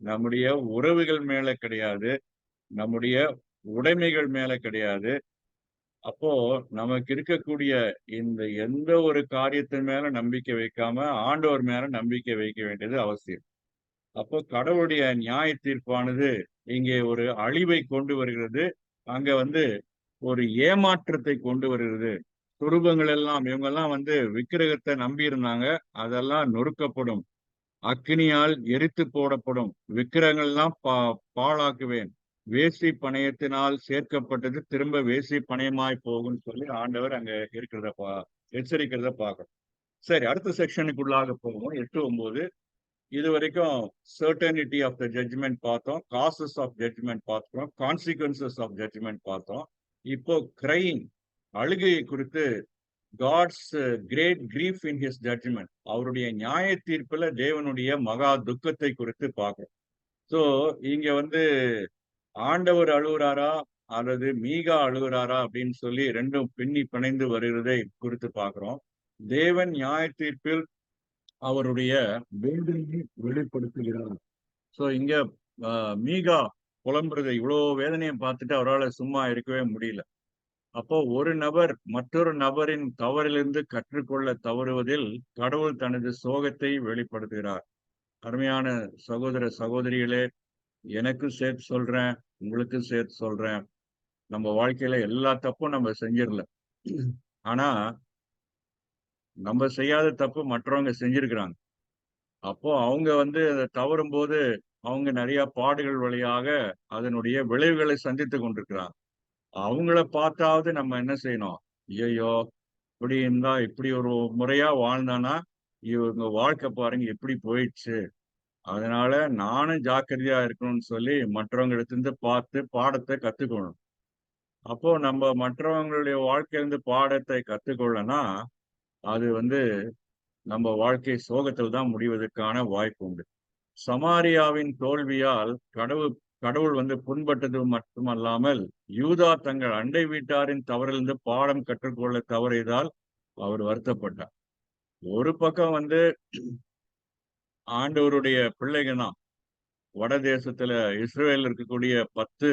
நம்முடைய உறவுகள் மேல கிடையாது, நம்முடைய உடைமைகள் மேல கிடையாது. அப்போ நமக்கு இருக்கக்கூடிய இந்த எந்த ஒரு காரியத்தின் மேல நம்பிக்கை வைக்காம ஆண்டவர் மேல நம்பிக்கை வைக்க வேண்டியது அவசியம். அப்போ கடவுளுடைய நியாய தீர்ப்பானது இங்கே ஒரு அழிவை கொண்டு வருகிறது. அங்க வந்து ஒரு ஏமாற்றத்தை கொண்டு வருகிறது. துருபங்கள் எல்லாம் இவங்கெல்லாம் வந்து விக்கிரகத்தை நம்பி இருந்தாங்க. அதெல்லாம் நொறுக்கப்படும். அக்கினியால் எரித்து போடப்படும். விக்கிரகங்கள்லாம் பாழாக்குவேன். வேசி பணயத்தினால் சேர்க்கப்பட்டது திரும்ப வேசி பணயமாய் போகும்னு சொல்லி ஆண்டவர் அங்க இருக்கிறத எச்சரிக்கிறத பார்க்கணும். சரி, அடுத்த செக்ஷனுக்குள்ளாக போவோம். 8, 9. இது வரைக்கும் சர்டனிட்டி ஆஃப் த ஜட்ஜ்மெண்ட் பார்த்தோம், காசஸ் ஆஃப் ஜட்ஜ்மெண்ட் பார்த்தோம், கான்சிக்வன்சஸ் ஆஃப் ஜட்ஜ்மெண்ட் பார்த்தோம். இப்போ கிரைங், அழுகையை குறித்து God's great grief in his judgment, அவருடைய நியாய தீர்ப்புல தேவனுடைய மகா துக்கத்தை குறித்து பார்க்கிறோம். சோ இங்க வந்து ஆண்டவர் அழுகுறாரா அல்லது மீகா அழுகுறாரா அப்படின்னு சொல்லி ரெண்டும் பின்னி பிணைந்து வருகிறதை குறித்து பார்க்கிறோம். தேவன் நியாய தீர்ப்பில் அவருடைய வேதனையை வெளிப்படுத்துகிறார். சோ இங்க மீகா புலம்புறதை, இவ்வளவு வேதனையை பார்த்துட்டு அவரால் சும்மா இருக்கவே முடியல. அப்போ ஒரு நபர் மற்றொரு நபரின் தவறிலிருந்து கற்றுக்கொள்ள தவறுவதில் கடவுள் தனது சோகத்தை வெளிப்படுத்துகிறார். அருமையான சகோதர சகோதரிகளே, எனக்கும் சேர்த்து சொல்றேன், உங்களுக்கும் சேர்த்து சொல்றேன். நம்ம வாழ்க்கையில எல்லா தப்பும் நம்ம செஞ்சிடல. ஆனா நம்ம செய்யாத தப்பு மற்றவங்க செஞ்சிருக்கிறாங்க. அப்போ அவங்க வந்து அதை தவறும் போது அவங்க நிறைய பாடுகள் வழியாக அதனுடைய விளைவுகளை சந்தித்து கொண்டிருக்கிறாங்க. அவங்கள பார்த்தாவது நம்ம என்ன செய்யணும்? ஐயோ, இப்படி இருந்தா இப்படி ஒரு முறையா வாழ்ந்தானா இவங்க வாழ்க்கை பாருங்க எப்படி போயிடுச்சு. அதனால நானும் ஜாக்கிரதையா இருக்கணும்னு சொல்லி மற்றவங்க இடத்திலிருந்து பார்த்து பாடத்தை கத்துக்கணும். அப்போ நம்ம மற்றவங்களுடைய வாழ்க்கையிலிருந்து பாடத்தை கத்துக்கொள்ளனா அது வந்து நம்ம வாழ்க்கை சோகத்தில் தான் முடிவதற்கான வாய்ப்பு உண்டு. சமாரியாவின் தோல்வியால் கடவுள் வந்து புண்பட்டது மட்டுமல்லாமல் யூதா தங்கள் அண்டை வீட்டாரின் தவறிலிருந்து பாடம் கற்றுக்கொள்ள தவறியதால் அவர் வருத்தப்பட்டார். ஒரு பக்கம் வந்து ஆண்டவருடைய பிள்ளைங்க தான் வட தேசத்துல இஸ்ரேல் இருக்கக்கூடிய 10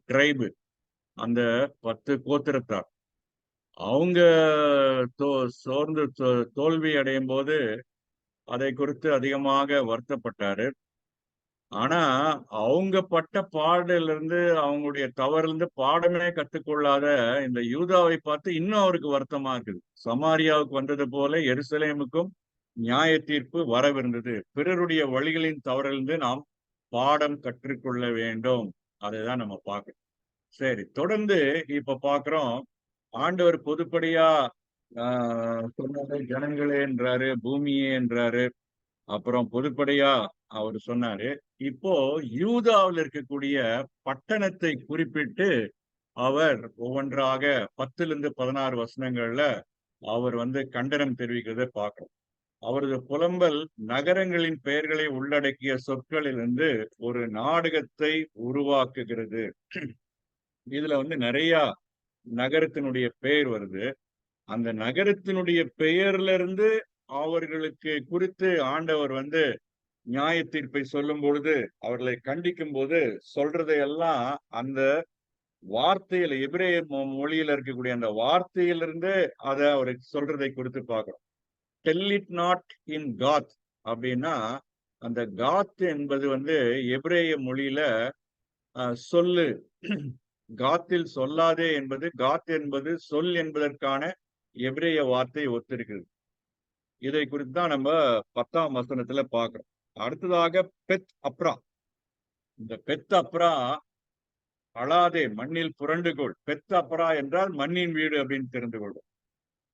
ட்ரைபு, அந்த 10 கோத்திரத்தார் அவங்க சோர்ந்து தோல்வி அடையும் போது அதை குறித்து அதிகமாக வருத்தப்பட்டாரு. ஆனா அவங்க பட்ட பாடல இருந்து அவங்களுடைய தவறுல இருந்து பாடமே கத்துக்கொள்ளாத இந்த யூதாவை பார்த்து இன்னும் அவருக்கு வருத்தமா இருக்குது. சமாரியாவுக்கு வந்தது போல எருசலேமுக்கும் நியாய தீர்ப்பு வரவிருந்தது. பிறருடைய வழிகளின் தவறிலிருந்து நாம் பாடம் கற்றுக்கொள்ள வேண்டும். அதைதான் நம்ம பார்க்கணும். சரி, தொடர்ந்து இப்ப பார்க்கிறோம். ஆண்டவர் பொதுப்படியா சொன்னதை ஜனங்களே என்றாரு, பூமியே என்றாரு. அப்புறம் பொதுப்படையா அவர் சொன்னாரு. இப்போ யூதாவில் இருக்கக்கூடிய பட்டணத்தை குறிப்பிட்டு அவர் ஒவ்வொன்றாக 10லிருந்து 16 வசனங்கள்ல அவர் வந்து கண்டனம் தெரிவிக்கிறதை பார்க்கிறோம். அவரது புலம்பல் நகரங்களின் பெயர்களை உள்ளடக்கிய சொற்களிலிருந்து ஒரு நாடகத்தை உருவாக்குகிறது. இதுல வந்து நிறைய நகரத்தினுடைய பெயர் வருது. அந்த நகரத்தினுடைய பெயர்ல இருந்து அவர்களுக்கு குறித்து ஆண்டவர் வந்து நியாய தீர்ப்பை சொல்லும் பொழுது, அவர்களை கண்டிக்கும் போது சொல்றதையெல்லாம் அந்த வார்த்தையில எபிரேய மொழியில இருக்கக்கூடிய அந்த வார்த்தையிலிருந்து அதை அவருக்கு சொல்றதை குறித்து பார்க்கிறோம். டெல் இட் நாட் இன் காத் அப்படின்னா, அந்த காத் என்பது வந்து எபிரேய மொழியில சொல்லு. காத்தில் சொல்லாதே என்பது, காத் என்பது சொல் என்பதற்கான எபிரேய வார்த்தை ஒத்திருக்கிறது. இதை குறித்து தான் நம்ம 10ஆம் வசனத்துல பார்க்கிறோம். அடுத்ததாக பெத் அப்ரா. இந்த பெத் அப்ரா அழாதே மண்ணில் புரண்டு கொள். பெத்த அப்பரா என்றால் மண்ணின் வீடு அப்படின்னு தெரிந்து கொள்ளும்.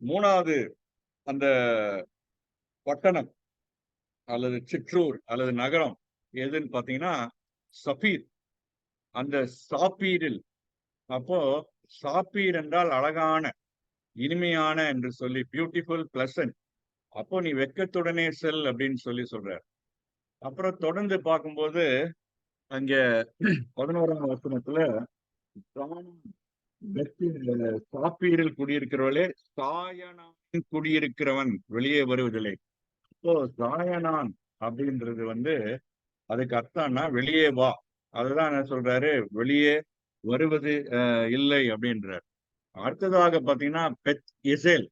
மூணாவது அந்த பட்டணம் அல்லது சிற்றூர் அல்லது நகரம் எதுன்னு பாத்தீங்கன்னா சபீர். அந்த சாப்பீரில், அப்போ சாப்பீர் என்றால் அழகான, இனிமையான என்று சொல்லி, பியூட்டிஃபுல் பிளசன்ட். அப்போ நீ வெட்கத்துடனே செல் அப்படின்னு சொல்லி சொல்றார். அப்புறம் தொடர்ந்து பார்க்கும்போது அங்க 11ஆம் வசனத்துல சாப்பீரில் குடியிருக்கிறவளே, சாயனான் குடியிருக்கிறவன் வெளியே வருவதில்லை. இப்போ சாயனான் அப்படின்றது அதுக்கு அர்த்தம்னா வெளியே வா. அதுதான் என்ன சொல்றாரு, வெளியே வருவது இல்லை அப்படின்றார். அடுத்ததாக பாத்தீங்கன்னா பெத் எசேல்.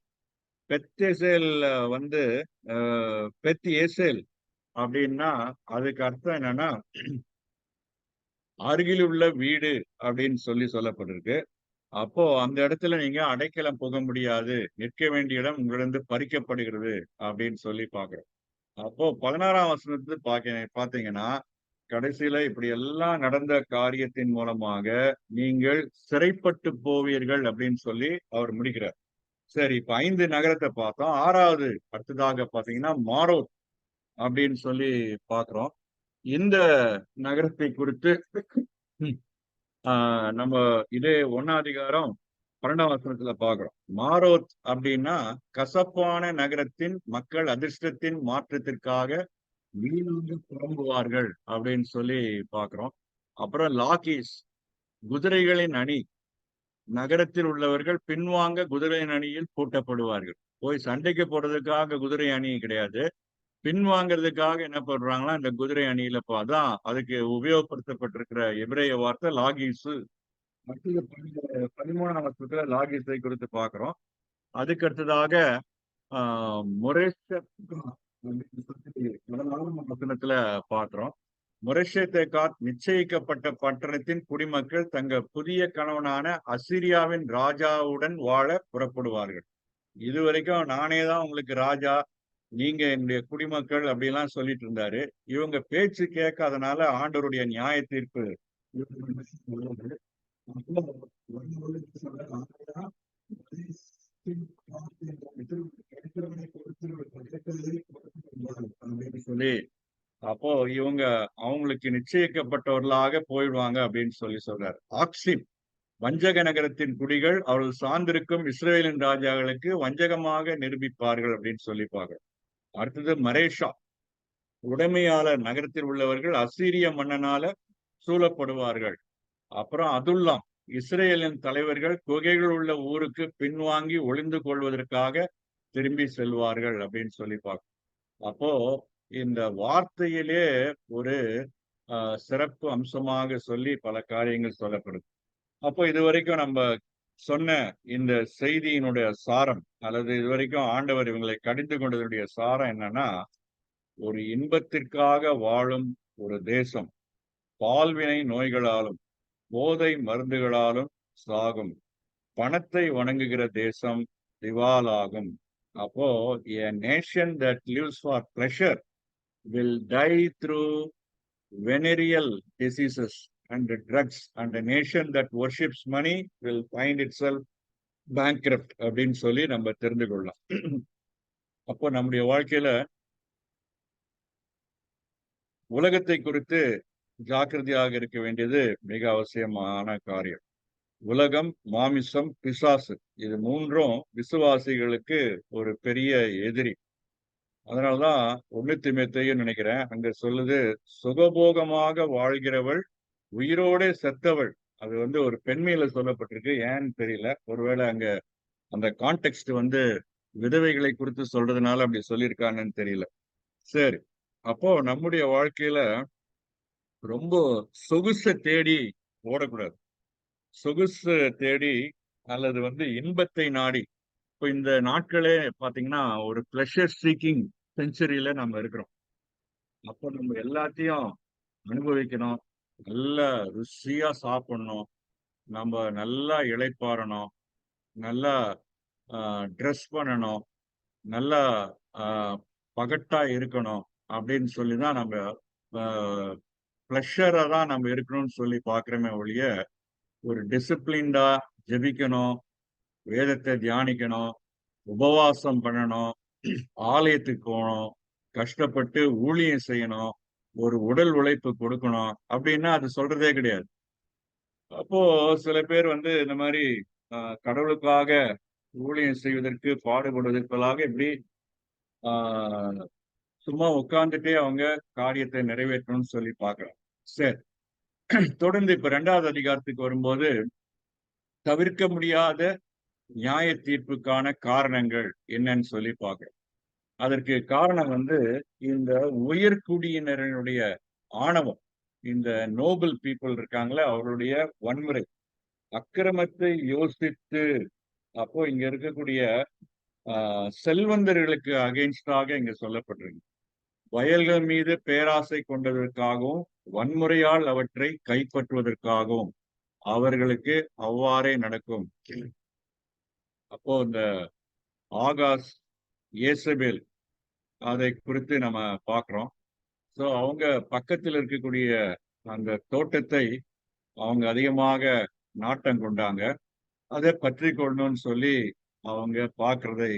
பெத் எசேல் வந்து பெத் ஏசேல் அப்படின்னா அதுக்கு அர்த்தம் என்னன்னா அருகில் உள்ள வீடு அப்படின்னு சொல்லி சொல்லப்பட்டிருக்கு. அப்போ அந்த இடத்துல நீங்க அடைக்கலம் புக முடியாது, நிற்க வேண்டிய இடம் உங்களிடம் பறிக்கப்படுகிறது அப்படின்னு சொல்லி பாக்குறோம். அப்போ 16ஆம் வசனத்து பாத்தீங்கன்னா கடைசியில இப்படி எல்லாம் நடந்த காரியத்தின் மூலமாக நீங்கள் சிறைப்பட்டு போவீர்கள் அப்படின்னு சொல்லி அவர் முடிக்கிறார். சரி, இப்ப 5 நகரத்தை பார்த்தோம். 6வது அடுத்ததாக பாத்தீங்கன்னா மாரோத் அப்படின்னு சொல்லி பாக்குறோம். இந்த நகரத்தை குறித்து நம்ம இதே 1ஆம் அதிகாரம் 12ஆம் வசனத்துல பாக்குறோம். மாரோத் அப்படின்னா கசப்பான நகரத்தின் மக்கள் அதிர்ஷ்டத்தின் மாற்றத்திற்காக வீணாக புலம்புவார்கள் அப்படின்னு சொல்லி பாக்குறோம். அப்புறம் லாகீஸ், குதிரைகளின் அணி. நகரத்தில் உள்ளவர்கள் பின்வாங்க குதிரையின் அணியில் பூட்டப்படுவார்கள். போய் சண்டைக்கு போறதுக்காக குதிரை அணி கிடையாது, பின்வாங்கிறதுக்காக என்ன பண்றாங்களா இந்த குதிரை அணியில அதான் அதுக்கு உபயோகப்படுத்தப்பட்டிருக்கிற எபிரேய வார்த்தை லாகீசு. அடுத்தது 13ஆம் வசனத்துல லாகீஸை குறித்து பாக்குறோம். அதுக்கு அடுத்ததாக வசனத்துல பாக்குறோம். மொரெஷேத்தேகாத் நிச்சயிக்கப்பட்ட பட்டணத்தின் குடிமக்கள் தங்கள் புதிய கணவனான அசிரியாவின் ராஜாவுடன் வாழ புறப்படுவார்கள். இதுவரைக்கும் நானே தான் உங்களுக்கு ராஜா, நீங்க என்னுடைய குடிமக்கள் அப்படிலாம் சொல்லிட்டு இருந்தாரு. இவங்க பேச்சு கேட்காதனால ஆண்டவருடைய நியாய தீர்ப்பு சொல்லி, அப்போ இவங்க அவங்களுக்கு நிச்சயிக்கப்பட்டவர்களாக போயிடுவாங்க அப்படின்னு சொல்லி சொல்றாரு. ஆக்சிம், வஞ்சக நகரத்தின் குடிகள் அவர்கள் சார்ந்திருக்கும் இஸ்ரேலின் ராஜாக்களுக்கு வஞ்சகமாக நிரூபிப்பார்கள் அப்படின்னு சொல்லிப்பாங்க. அடுத்தது மரேஷா, உடைமையாளர் நகரத்தில் உள்ளவர்கள் அசீரிய மன்னனால சூழப்படுவார்கள். அப்புறம் அதுல்லாம், இஸ்ரேலின் தலைவர்கள் குகைகள் உள்ள ஊருக்கு பின்வாங்கி ஒளிந்து கொள்வதற்காக திரும்பி செல்வார்கள் அப்படின்னு சொல்லி பார்க்க. அப்போ இந்த வார்த்தையிலே ஒரு சிறப்பு அம்சமாக சொல்லி பல காரியங்கள் சொல்லப்படுது. அப்போ இதுவரைக்கும் நம்ம சொன்ன இந்த செய்தியினுடைய சாரம், அல்லது இதுவரைக்கும் ஆண்டவர் இவங்களை கடிந்து கொண்டதனுடைய சாரம் என்னன்னா, ஒரு இன்பத்திற்காக வாழும் ஒரு தேசம் பால்வினை நோய்களாலும் போதை மருந்துகளாலும் சாகும். பணத்தை வணங்குகிற தேசம் திவாலாகும். அப்போ a nation that lives for pleasure will die through venereal diseases and drugs, and a nation that worships money will find itself bankrupt அப்படின்னு சொல்லி நம்ம தெரிந்து கொள்ளலாம். அப்போ நம்முடைய வாழ்க்கையில உலகத்தை குறித்து ஜாக்கிரதையாக இருக்க வேண்டியது மிக அவசியமான காரியம். உலகம், மாமிசம், பிசாசு, இது மூன்றும் விசுவாசிகளுக்கு ஒரு பெரிய எதிரி. அதனாலதான் 1 தீமோத்தேயுன்னு நினைக்கிறேன், அங்க சொல்லுது, சுகபோகமாக வாழ்கிறவள் உயிரோட செத்தவள். அது ஒரு பெண்மையில சொல்லப்பட்டிருக்கு, ஏன்னு தெரியல. ஒருவேளை அங்க அந்த கான்டெக்ஸ்ட் விதவைகளை குறித்து சொல்றதுனால அப்படி சொல்லியிருக்காங்கன்னு தெரியல. சரி, அப்போ நம்முடைய வாழ்க்கையில ரொம்ப சொகுசை தேடி ஓடக்கூடாது. சொகுசு தேடி அல்லது இன்பத்தை நாடி, இப்போ இந்த நாட்களே பாத்தீங்கன்னா ஒரு பிளஷர் சீக்கிங் செஞ்சுரியில நம்ம இருக்கிறோம். அப்போ நம்ம எல்லாத்தையும் அனுபவிக்கணும், நல்லா ருசியா சாப்பிடணும், நம்ம நல்லா இளைப்பாறணும், நல்லா ட்ரெஸ் பண்ணணும், நல்லா பகட்டா இருக்கணும் அப்படின்னு சொல்லிதான் நம்ம பிளஷரா தான் நம்ம இருக்கணும்னு சொல்லி பாக்குறோமே ஒழிய, ஒரு டிசிப்ளின்டா ஜெபிக்கணும், வேதத்தை தியானிக்கணும், உபவாசம் பண்ணணும், ஆலயத்துக்கு போகணும், கஷ்டப்பட்டு ஊழியம் செய்யணும், ஒரு உடல் உழைப்பு கொடுக்கணும் அப்படின்னா அது சொல்றதே கிடையாது. அப்போ சில பேர் வந்து இந்த மாதிரி கடவுளுக்காக ஊழியம் செய்வதற்கு பாடுபடுவதற்காக இப்படி ஆஹ் சும்மா உட்கார்ந்துட்டே அவங்க காரியத்தை நிறைவேற்றணும்னு சொல்லி பார்க்கலாம். சரி, தொடர்ந்து இப்ப 2வது அதிகாரத்துக்கு வரும்போது தவிர்க்க முடியாத நியாய தீர்ப்புக்கான காரணங்கள் என்னன்னு சொல்லி பார்க்கிறோம். அதற்கு காரணம் வந்து இந்த உயர்குடியினருடைய ஆணவம், இந்த நோபல் பீப்புள் இருக்காங்களே அவர்களுடைய வன்முறை, அக்கிரமத்தை யோசித்து. அப்போ இங்க இருக்கக்கூடிய செல்வந்தர்களுக்கு அகைன்ஸ்டாக இங்க சொல்லப்பட்டிருக்கு. வயல்கள் மீது பேராசை கொண்டதற்காகவும் வன்முறையால் அவற்றை கைப்பற்றுவதற்காகவும் அவர்களுக்கு அவ்வாறே நடக்கும். அப்போ இந்த ஆகாஸ், ஏசபேல் அதை குறித்து நம்ம பார்க்கிறோம். ஸோ அவங்க பக்கத்தில் இருக்கக்கூடிய அந்த தோட்டத்தை அவங்க அதிகமாக நாட்டம் கொண்டாங்க. அதை பற்றி கொள்ளணும்னு சொல்லி அவங்க பார்க்கறதை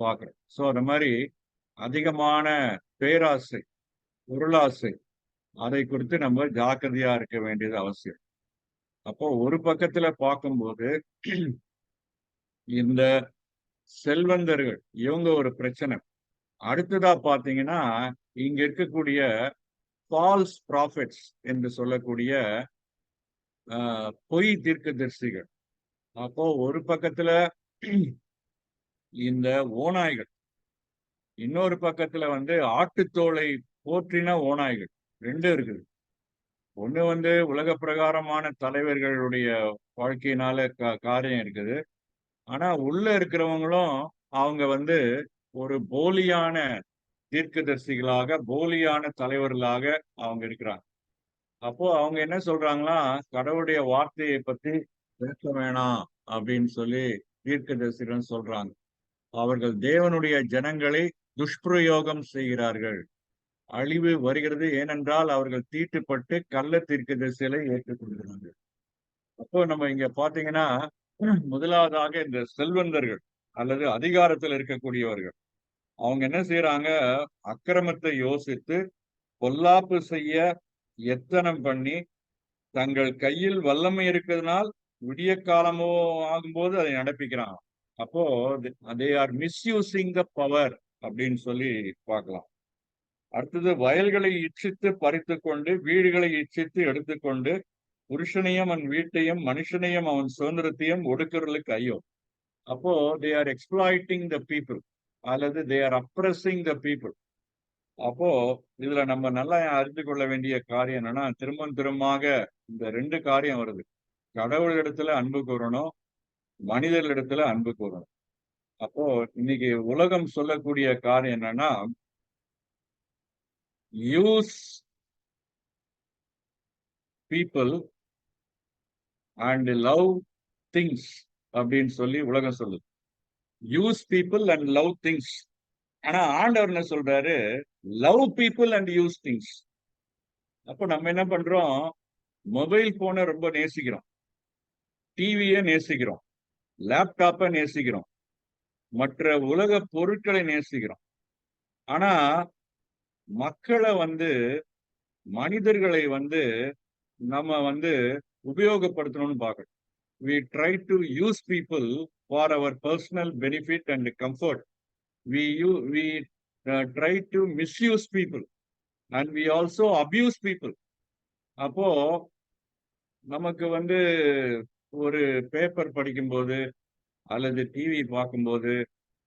பார்க்கிறோம். ஸோ அந்த மாதிரி அதிகமான பேராசை, பொருளாசை, அதை குறித்து நம்ம ஜாக்கிரதையா இருக்க வேண்டியது அவசியம். அப்போ ஒரு பக்கத்துல பார்க்கும்போது இந்த செல்வந்தர்கள் இவங்க ஒரு பிரச்சனை. அடுத்ததா பாத்தீங்கன்னா இங்க இருக்கக்கூடிய ஃபால்ஸ் ப்ராஃபிட்ஸ் என்று சொல்லக்கூடிய பொய் தீர்க்கதரிசிகள். அப்போ ஒரு பக்கத்துல இந்த ஓநாய்கள், இன்னொரு பக்கத்துல வந்து ஆட்டுத்தோலை போற்றின ஓநாய்கள். ரெண்டும் இருக்குது. ஒண்ணு வந்து உலக பிரகாரமான தலைவர்களுடைய வாழ்க்கையினால காரியம் இருக்குது. ஆனா உள்ள இருக்கிறவங்களும் அவங்க வந்து ஒரு போலியான தீர்க்கதரிசிகளாக, போலியான தலைவர்களாக அவங்க இருக்கிறாங்க. அப்போ அவங்க என்ன சொல்றாங்களா, கடவுளுடைய வார்த்தையை பத்தி பேச வேணாம் அப்படின்னு சொல்லி தீர்க்கதரிசிகள் சொல்றாங்க. அவர்கள் தேவனுடைய ஜனங்களை துஷ்பிரயோகம் செய்கிறார்கள். அழிவு வருகிறது, ஏனென்றால் அவர்கள் தீட்டுப்பட்டு கள்ள தீர்க்கதரிசிகளை ஏற்றுக்கொள்கிறார்கள். அப்போ நம்ம இங்க பாத்தீங்கன்னா முதலாவதாக இந்த செல்வந்தர்கள் அல்லது அதிகாரத்தில் இருக்கக்கூடியவர்கள் அவங்க என்ன செய்யறாங்க, அக்கிரமத்தை யோசித்து பொல்லாப்பு செய்ய எத்தனம் பண்ணி தங்கள் கையில் வல்லமை இருக்கிறதுனால் விடிய காலமோ ஆகும்போது அதை நடப்பிக்கிறாங்க. அப்போ they are misusing the power அப்படின்னு சொல்லி பார்க்கலாம். அடுத்தது வயல்களை இச்சித்து பறித்து கொண்டு வீடுகளை இச்சித்து எடுத்துக்கொண்டு புருஷனையும் அவன் வீட்டையும் மனுஷனையும் அவன் சுதந்திரத்தையும் ஒடுக்கிறவர்களுக்கு ஐயோ. அப்போ they are exploiting the people அல்லது தே ஆர் அப்ரஸிங் த பீப்புள். அப்போ இதுல நம்ம நல்லா அறிந்து கொள்ள வேண்டிய காரியம் என்னன்னா, திரும்பமாக இந்த 2 காரியம் வருது. கடவுளிடத்துல அன்பு கூறணும், மனிதர்களிடத்துல அன்பு கூறணும். அப்போ இன்னைக்கு உலகம் சொல்லக்கூடிய காரியம் என்னன்னா, use people and love things அப்படின்னு சொல்லி உலகம் சொல்லுது. Use people and love things. ஆனா ஆண்டவர் என்ன சொல்றாரு, love people and use things. அப்போ நம்ம என்ன பண்றோம், மொபைல் போனை ரொம்ப நேசிக்கிறோம், டிவியை நேசிக்கிறோம், லேப்டாப்பை நேசிக்கிறோம், மற்ற உலக பொருட்களை நேசிக்கிறோம். ஆனா மக்களை வந்து, மனிதர்களை வந்து நம்ம வந்து உபயோகப்படுத்தணும்னு பார்க்கணும். We try to use people for our personal benefit and comfort. We try to misuse people and we also abuse people. அப்போ நமக்கு வந்து ஒரு பேப்பர் படிக்கும்போது அல்லது டிவி பார்க்கும்போது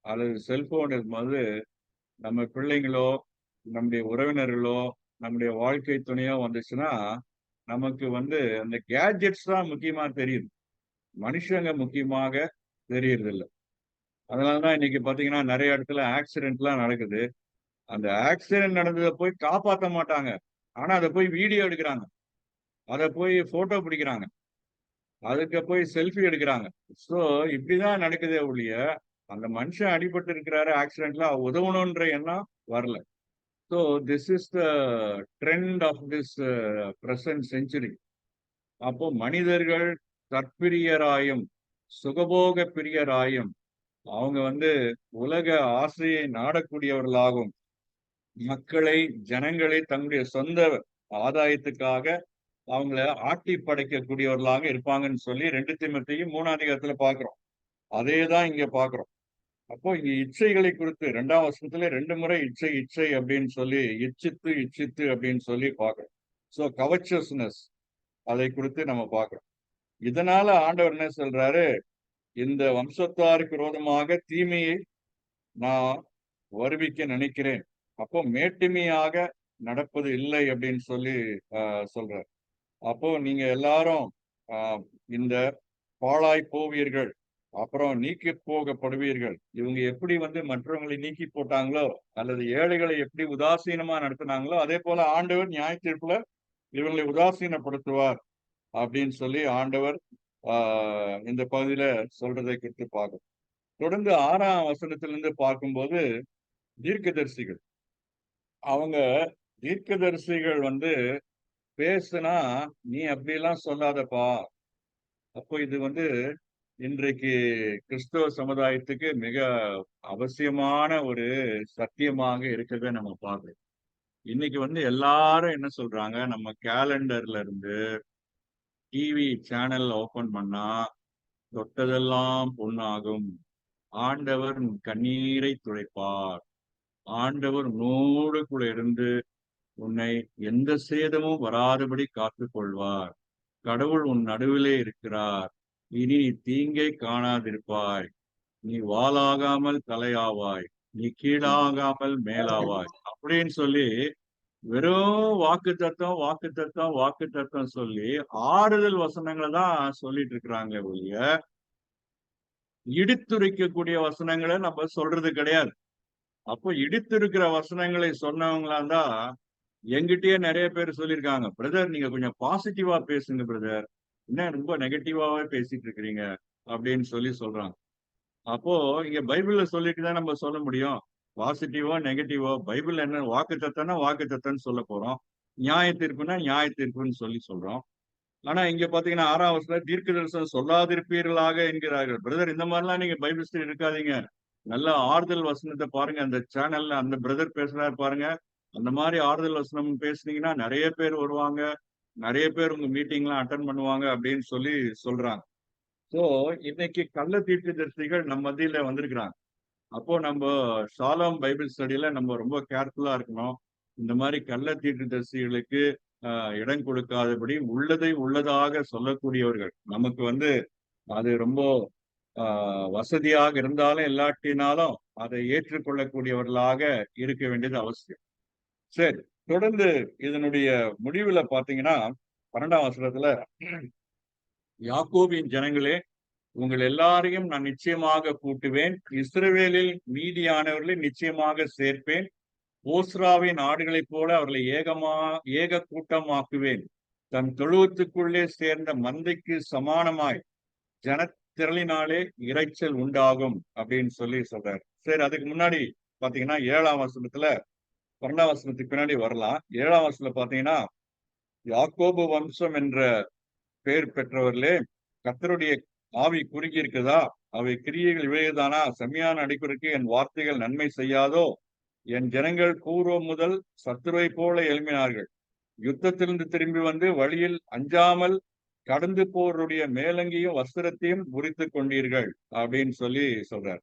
அல்லது செல்போன் இருக்கும்போது நம்ம பிள்ளைங்களோ நம்முடைய உறவினர்களோ நம்முடைய வாழ்க்கை துணையோ வந்துச்சுன்னா நமக்கு வந்து அந்த கேட்ஜெட்ஸ் தான் முக்கியமா தெரியுது, மனுஷங்க முக்கியமாக தெரியறது இல்லை. அதனாலதான் இன்னைக்கு பாத்தீங்கன்னா நிறைய இடத்துல ஆக்சிடென்ட்லாம் நடக்குது. அந்த ஆக்சிடென்ட் நடந்ததை போய் காப்பாற்ற மாட்டாங்க, ஆனா அதை போய் வீடியோ எடுக்கிறாங்க, அதை போய் போட்டோ பிடிக்கிறாங்க, அதுக்கு போய் செல்ஃபி எடுக்கிறாங்க. ஸோ இப்படிதான் நடக்குதே ஒழிய அந்த மனுஷன் அடிபட்டு இருக்கிறாரு ஆக்சிடென்ட்ல உதவணுன்ற எண்ணம் வரல. So this is the trend of this present century. அப்போ மனிதர்கள் தற்பிரியராயும் சுகபோக பிரியராயும் அவங்க வந்து உலக ஆசையை நாடக்கூடியவர்களாகும் மக்களை ஜனங்களை தங்களுடைய சொந்த ஆதாயத்துக்காக அவங்கள ஆட்டி படைக்கக்கூடியவர்களாக இருப்பாங்கன்னு சொல்லி 2 தீமோத்தேயு 3ஆம் அதிகாரத்துல பாக்குறோம். அதேதான் இங்க பாக்குறோம். அப்போ இங்க இச்சைகளை குறித்து 2ஆம் வசனத்துல 2 முறை இச்சை இச்சை அப்படின்னு சொல்லி இச்சித்து இச்சித்து அப்படின்னு சொல்லி பாக்குறோம். சோ கவச்சஸ்னஸ் அதை குறித்து நம்ம பாக்குறோம். இதனால ஆண்டவர் என்ன சொல்றாரு, இந்த வம்சத்தாருக்கு விரோதமாக தீமையை நான் வருவிக்க நினைக்கிறேன். அப்போ மேட்டுமையாக நடப்பது இல்லை அப்படின்னு சொல்லி சொல்றார். அப்போ நீங்க எல்லாரும் இந்த பாழாய் போவீர்கள், அப்புறம் நீக்கி போகப்படுவீர்கள். இவங்க எப்படி வந்து மற்றவங்களை நீக்கி போட்டாங்களோ அல்லது ஏழைகளை எப்படி உதாசீனமா நடத்தினாங்களோ அதே போல ஆண்டவர் நியாய தீர்ப்புல இவங்களை உதாசீனப்படுத்துவார் அப்படின்னு சொல்லி ஆண்டவர் இந்த பகுதியில சொல்றதை குறித்து பார்க்கும். தொடர்ந்து 6ஆம் வசனத்திலிருந்து பார்க்கும்போது தீர்க்கதரிசிகள் அவங்க தீர்க்கதரிசிகள் வந்து பேசுனா நீ அப்படியெல்லாம் சொல்லாதப்பா. அப்போ இது வந்து இன்றைக்கு கிறிஸ்தவ சமுதாயத்துக்கு மிக அவசியமான ஒரு சத்தியமாக இருக்கிறத நம்ம பார்க்கிறோம். இன்னைக்கு வந்து எல்லாரும் என்ன சொல்றாங்க, நம்ம கேலண்டர்ல இருந்து டிவி சேனல் ஓபன் பண்ணா தொட்டதெல்லாம் பொன்னாகும், ஆண்டவர் உன் கண்ணீரை துடைப்பார், ஆண்டவர் உன்னோடு கூட இருந்து உன்னை எந்த சேதமும் வராதபடி காத்துக் கொள்வார், கடவுள் உன் நடுவிலே இருக்கிறார், இனி நீ தீங்கை காணாதிருப்பாய், நீ வாளாகாமல் தலையாவாய், நீ கீழாகாமல் மேலாவாய் அப்படின்னு சொல்லி வெறும் வாக்கு தத்தம் சொல்லி ஆறுதல் வசனங்களை தான் சொல்லிட்டு இருக்கிறாங்க ஒழிய இடித்துரைக்கக்கூடிய வசனங்களை நம்ம சொல்றது கிடையாது. அப்போ இடித்திருக்கிற வசனங்களை சொன்னவங்களா தான் எங்கிட்டயே நிறைய பேர் சொல்லியிருக்காங்க, பிரதர் நீங்க கொஞ்சம் பாசிட்டிவா பேசுங்க பிரதர், என்ன ரொம்ப நெகட்டிவாவே பேசிட்டு இருக்கிறீங்க அப்படின்னு சொல்லி சொல்றாங்க. அப்போ இங்க பைபிள்ல சொல்லிட்டு தான் நம்ம சொல்ல முடியும். பாசிட்டிவோ நெகட்டிவோ பைபிள் என்ன வாக்கு தத்தம்னு சொல்ல போறோம், நியாய தீர்ப்புனா நியாய தீர்ப்புன்னு சொல்லி சொல்றோம். ஆனா இங்க பாத்தீங்கன்னா 6ஆம் வசனத்துல தீர்க்க தரிசனம் சொல்லாதிருப்பீர்களாக என்கிறார்கள். பிரதர் இந்த மாதிரிலாம் நீங்க பைபிள் ஸ்டடி இருக்காதீங்க, நல்ல ஆறுதல் வசனத்தை பாருங்க, அந்த சேனல்ல அந்த பிரதர் பேசுறாரு பாருங்க, அந்த மாதிரி ஆறுதல் வசனம் பேசுனீங்கன்னா நிறைய பேர் வருவாங்க, நிறைய பேர் உங்க மீட்டிங்லாம் அட்டன் பண்ணுவாங்க அப்படின்னு சொல்லி சொல்றாங்க. சோ இன்னைக்கு கள்ள தீர்க்கதரிசிகள் நம்ம மத்தியில வந்திருக்கிறாங்க. அப்போ நம்ம ஷாሎም பைபிள் ஸ்டடியில நம்ம ரொம்ப கேர்ஃபுல்லா இருக்கணும். இந்த மாதிரி கள்ள தீர்க்கதரிசிகளுக்கு இடம் கொடுக்காதபடி உள்ளதை உள்ளதாக சொல்லக்கூடியவர்கள் நமக்கு வந்து அது ரொம்ப வசதியாக இருந்தாலும் இல்லாட்டினாலும் அதை ஏற்றுக்கொள்ளக்கூடியவர்களாக இருக்க வேண்டியது அவசியம். சரி, தொடர்ந்து இதனுடைய முடிவுல பாத்தீங்கன்னா 12ஆம் வசனத்துல யாக்கோபின் ஜனங்களே உங்கள் எல்லாரையும் நான் நிச்சயமாக கூட்டுவேன், இஸ்ரவேலில் மீதியானவர்களை நிச்சயமாக சேர்ப்பேன், போஸ்ராவின் ஆடுகளைப் போல அவர்களை ஏக கூட்டமாக்குவேன், தன் தொழுவத்துக்குள்ளே சேர்ந்த மந்தைக்கு சமானமாய் ஜனத்திரளினாலே இரைச்சல் உண்டாகும் அப்படின்னு சொல்லி சொல்றாரு. சரி, அதுக்கு முன்னாடி பாத்தீங்கன்னா 7ஆம் வசனத்துல 12ஆம் வசனத்துக்கு பின்னாடி வரலாம். 7ஆம் வசனத்துல பாத்தீங்கன்னா யாக்கோபு வம்சம் என்ற பெயர் பெற்றவர்களே கர்த்தருடைய ஆவி குறுகி இருக்குதா, அவை கிரியைகள் இவையதானா, செம்மையான அடிக்குறிக்கு என் வார்த்தைகள் நன்மை செய்யாதோ, என் ஜனங்கள் பூர்வம் முதல் சத்துருவை போல எழுப்பினார்கள், யுத்தத்திலிருந்து திரும்பி வந்து வழியில் அஞ்சாமல் கடந்து போருடைய மேலங்கியும் வஸ்திரத்தையும் முறித்து கொண்டீர்கள் அப்படின்னு சொல்லி சொல்றார்.